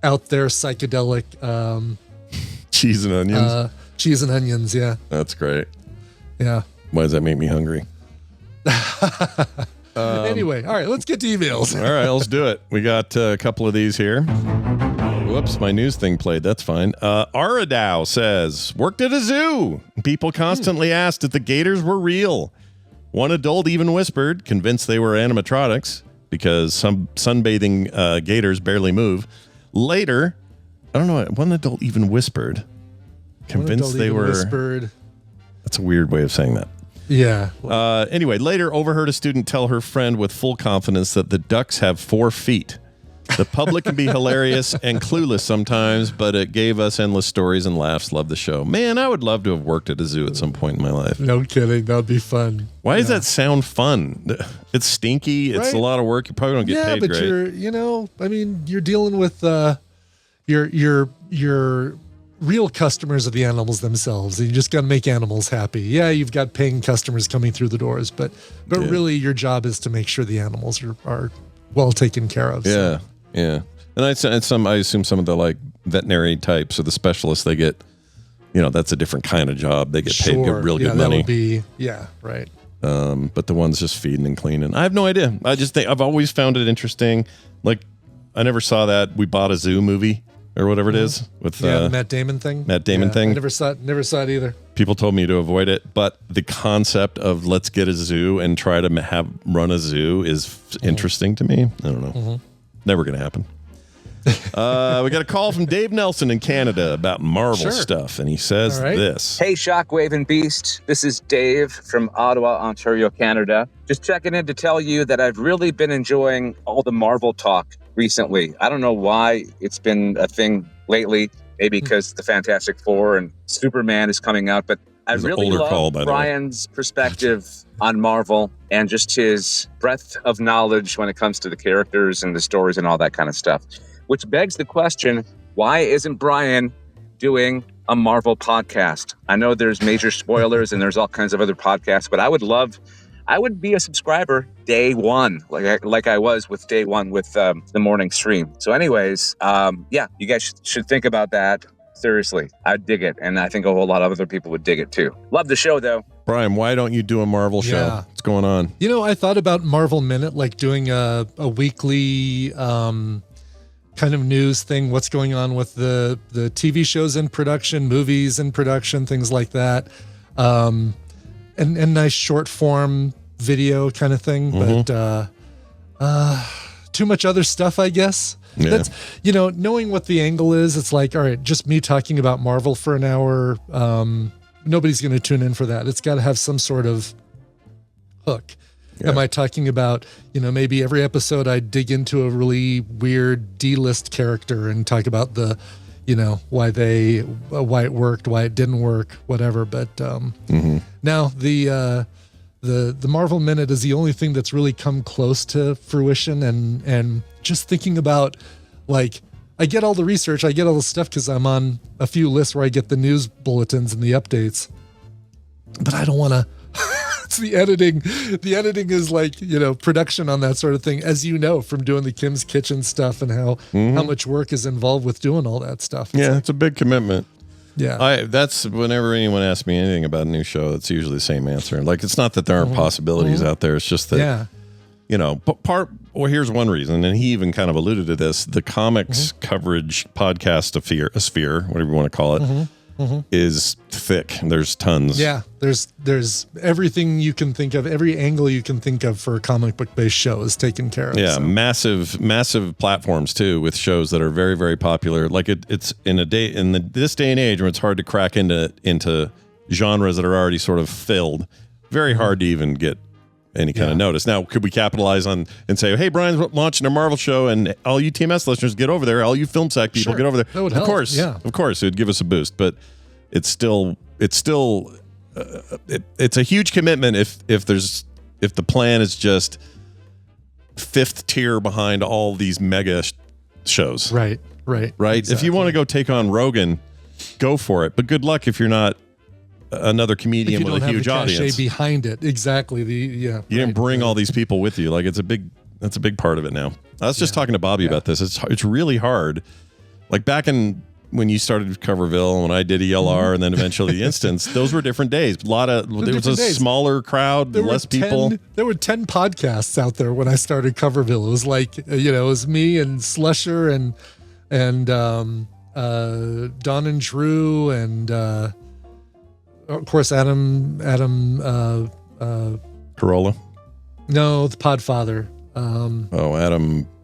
S5: out there psychedelic
S4: Cheese and Onions.
S5: Cheese and Onions, yeah.
S4: That's great.
S5: Yeah.
S4: Why does that make me hungry?
S5: Anyway, all right, let's get to emails.
S4: All right, let's do it. We got a couple of these here. Whoops, my news thing played. That's fine. Aradow says, worked at a zoo. People constantly asked if the gators were real. One adult even whispered, convinced they were animatronics because some sunbathing gators barely move. Later, I don't know, one adult even whispered, convinced they were... Whispered. That's a weird way of saying that.
S5: Yeah.
S4: Anyway, later overheard a student tell her friend with full confidence that the ducks have 4 feet. The public can be hilarious and clueless sometimes, but it gave us endless stories and laughs. Love the show. Man, I would love to have worked at a zoo at some point in my life.
S5: No kidding. That'd be fun.
S4: Why does that sound fun? It's stinky. It's a lot of work. You probably don't get paid great.
S5: Yeah, but you're dealing with your real customers are the animals themselves. And you just got to make animals happy. Yeah, you've got paying customers coming through the doors, but really your job is to make sure the animals are well taken care of.
S4: Yeah. So. Yeah. And I assume some of the like veterinary types or the specialists, they get, that's a different kind of job. They get paid real good money.
S5: That would be, right.
S4: But the ones just feeding and cleaning, I have no idea. I just think I've always found it interesting. Like I never saw that We Bought a Zoo movie or whatever it is with
S5: the Matt Damon thing.
S4: I
S5: never saw it either.
S4: People told me to avoid it, but the concept of let's get a zoo and try to run a zoo is interesting to me. I don't know. Mm-hmm. Never going to happen. We got a call from Dave Nelson in Canada about Marvel stuff, and he says this.
S7: Hey, Shockwave and Beast. This is Dave from Ottawa, Ontario, Canada. Just checking in to tell you that I've really been enjoying all the Marvel talk recently. I don't know why it's been a thing lately. Maybe because the Fantastic Four and Superman is coming out, but I really love Brian's perspective on Marvel and just his breadth of knowledge when it comes to the characters and the stories and all that kind of stuff. Which begs the question, why isn't Brian doing a Marvel podcast? I know there's major spoilers and there's all kinds of other podcasts, but I would be a subscriber day one, like I was with day one with the morning stream. So anyways, you guys should think about that. Seriously, I'd dig it. And I think a whole lot of other people would dig it too. Love the show though.
S4: Brian, why don't you do a Marvel show? What's going on?
S5: I thought about Marvel Minute, like doing a weekly kind of news thing. What's going on with the TV shows in production, movies in production, things like that. And nice short form video kind of thing. Mm-hmm. But too much other stuff, I guess. Yeah. That's, knowing what the angle is, it's like, all right, just me talking about Marvel for an hour. Nobody's going to tune in for that. It's got to have some sort of hook. Am I talking about, maybe every episode I dig into a really weird D-list character and talk about the, why it worked, why it didn't work, whatever. But now the Marvel Minute is the only thing that's really come close to fruition, and just thinking about, like, I get all the research, I get all the stuff because I'm on a few lists where I get the news bulletins and the updates, but I don't want to. It's the editing. The editing is like, production on that sort of thing, as you know, from doing the Kim's Kitchen stuff and how much work is involved with doing all that stuff.
S4: It's a big commitment.
S5: Yeah.
S4: That's whenever anyone asks me anything about a new show, it's usually the same answer. Like, it's not that there aren't possibilities out there. It's just that, here's one reason. And he even kind of alluded to this. The comics coverage podcast sphere, whatever you want to call it, is thick. There's tons.
S5: Yeah. There's everything you can think of, every angle you can think of for a comic book based show is taken care of.
S4: Yeah. So. Massive platforms too, with shows that are very, very popular. Like it's this day and age when it's hard to crack into genres that are already sort of filled, very hard to even get any kind of notice. Now, could we capitalize on and say, hey, Brian's launching a Marvel show, and all you TMS listeners get over there, all you film sack people get over there.
S5: That would help.
S4: Of course, it would give us a boost, but it's a huge commitment if the plan is just fifth tier behind all these mega shows.
S5: Right. Exactly.
S4: If you want to go take on Rogan, go for it. But good luck if you're not another comedian with a huge audience
S5: behind it. Exactly. You
S4: didn't bring all these people with you. Like, that's a big part of it now. I was just talking to Bobby about this. It's really hard. Like, back in when you started Coverville, when I did ELR and then eventually the Instance, those were different days. There was a smaller crowd, less people.
S5: There were 10 podcasts out there when I started Coverville. It was like, it was me and Slusher and Don and Drew and of course Adam
S4: Carolla.
S5: No, the Podfather.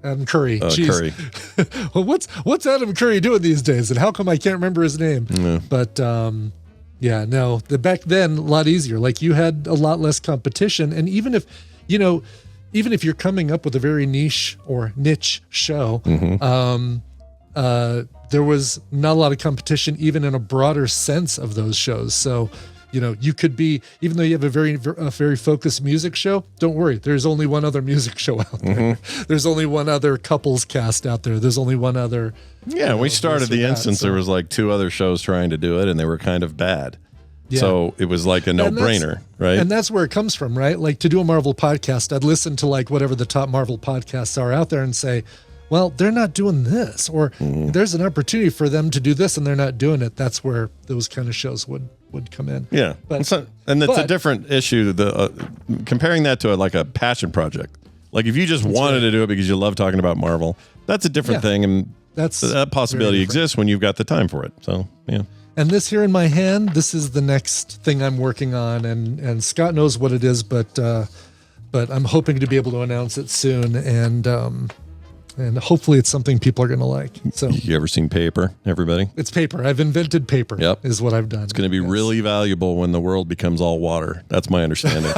S5: Adam Curry.
S4: Curry.
S5: Well, what's Adam Curry doing these days, and how come I can't remember his name?
S4: Yeah.
S5: But back then, a lot easier. Like, you had a lot less competition, and even if you're coming up with a very niche show, there was not a lot of competition even in a broader sense of those shows. So, you could be, even though you have a very focused music show, don't worry. There's only one other music show out there. There's only one other couples cast out there. There's only one other.
S4: Yeah, we started the Instance. There was like 2 other shows trying to do it, and they were kind of bad. Yeah. So it was like a no-brainer, right? And
S5: that's where it comes from, right? Like, to do a Marvel podcast, I'd listen to like whatever the top Marvel podcasts are out there and say, well, they're not doing this, or there's an opportunity for them to do this and they're not doing it. That's where those kind of shows would come in.
S4: Yeah. It's a different issue. Comparing that to a passion project. Like, if you just wanted to do it because you love talking about Marvel, that's a different thing. And that possibility exists when you've got the time for it. So, yeah.
S5: And this here in my hand, this is the next thing I'm working on, and Scott knows what it is, but I'm hoping to be able to announce it soon, and hopefully it's something people are going to like. So,
S4: you ever seen paper, everybody?
S5: It's paper. I've invented paper.
S4: Yep.
S5: Is what I've done.
S4: It's going to be really valuable when the world becomes all water. That's my understanding.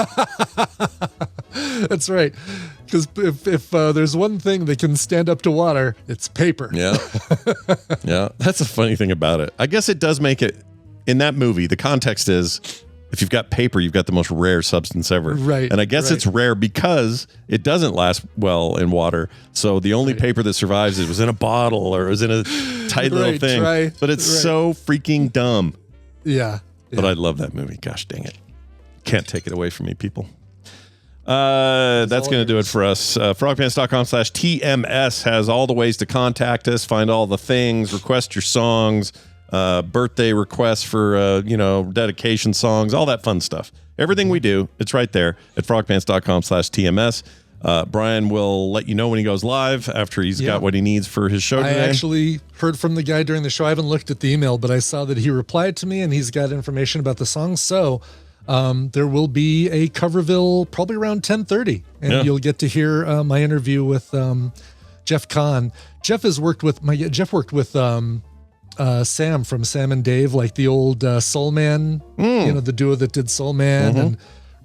S5: That's right. Because if there's one thing that can stand up to water, it's paper.
S4: Yeah. Yeah. That's a funny thing about it. I guess it does make it, in that movie, the context is, if you've got paper, you've got the most rare substance ever.
S5: Right.
S4: And I guess it's rare because it doesn't last well in water. So the only paper that survives, it was in a bottle or it was in a tight little thing. But it's so freaking dumb.
S5: Yeah.
S4: But I love that movie. Gosh dang it. Can't take it away from me, people. That's going to do it for us. Frogpants.com/TMS has all the ways to contact us, find all the things, request your songs, birthday requests for dedication songs, all that fun stuff. Everything we do, it's right there at frogpants.com/TMS. Brian will let you know when he goes live after he's got what he needs for his show today.
S5: I actually heard from the guy during the show. I haven't looked at the email, but I saw that he replied to me and he's got information about the song. So there will be a Coverville probably around 10:30, and you'll get to hear my interview with Jeff Kahn. Jeff worked with Sam from Sam and Dave, like the old Soul Man, the duo that did Soul Man, and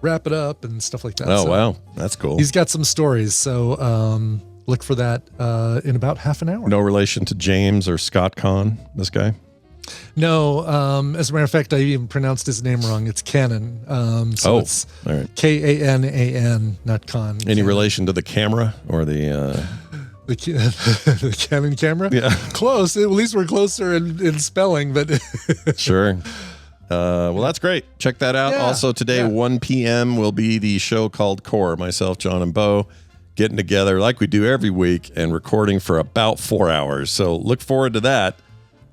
S5: wrap it up and stuff like that.
S4: Oh,
S5: So
S4: wow. That's cool.
S5: He's got some stories. So look for that in about half an hour.
S4: No relation to James or Scott Kahn, this guy?
S5: No, as a matter of fact, I even pronounced his name wrong. It's Cannon. It's
S4: all right.
S5: Kanan, not Khan.
S4: Any relation to the camera or the
S5: the Canon camera?
S4: Yeah.
S5: Close. At least we're closer in spelling, but
S4: Sure. Well, that's great. Check that out.
S5: Yeah,
S4: Also today, 1 p.m. will be the show called Core. Myself, John, and Bo getting together like we do every week and recording for about 4 hours. So look forward to that.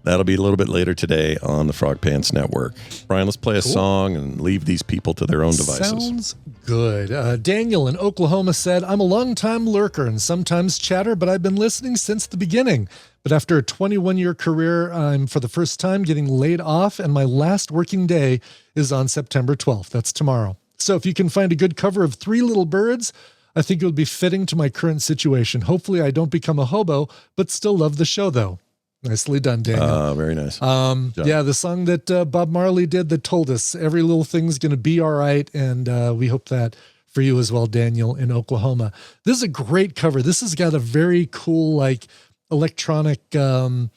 S4: That'll be a little bit later today on the Frog Pants Network. Brian, let's play a song and leave these people to their own devices.
S5: Sounds good. Daniel in Oklahoma said, I'm a long-time lurker and sometimes chatter, but I've been listening since the beginning. But after a 21-year career, I'm for the first time getting laid off, and my last working day is on September 12th. That's tomorrow. So if you can find a good cover of Three Little Birds, I think it would be fitting to my current situation. Hopefully I don't become a hobo, but still love the show, though. Nicely done, Daniel.
S4: Very nice.
S5: Yeah, the song that Bob Marley did that told us every little thing's going to be all right, and we hope that for you as well, Daniel, in Oklahoma. This is a great cover. This has got a very cool, like, electronic chill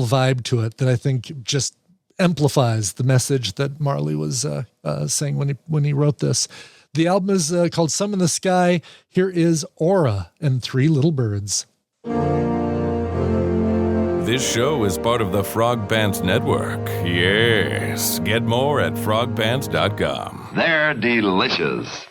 S5: vibe to it that I think just amplifies the message that Marley was saying when he wrote this. The album is called Some in the Sky. Here is Aura and Three Little Birds.
S9: This show is part of the Frog Pants Network. Yes. Get more at frogpants.com.
S10: They're delicious.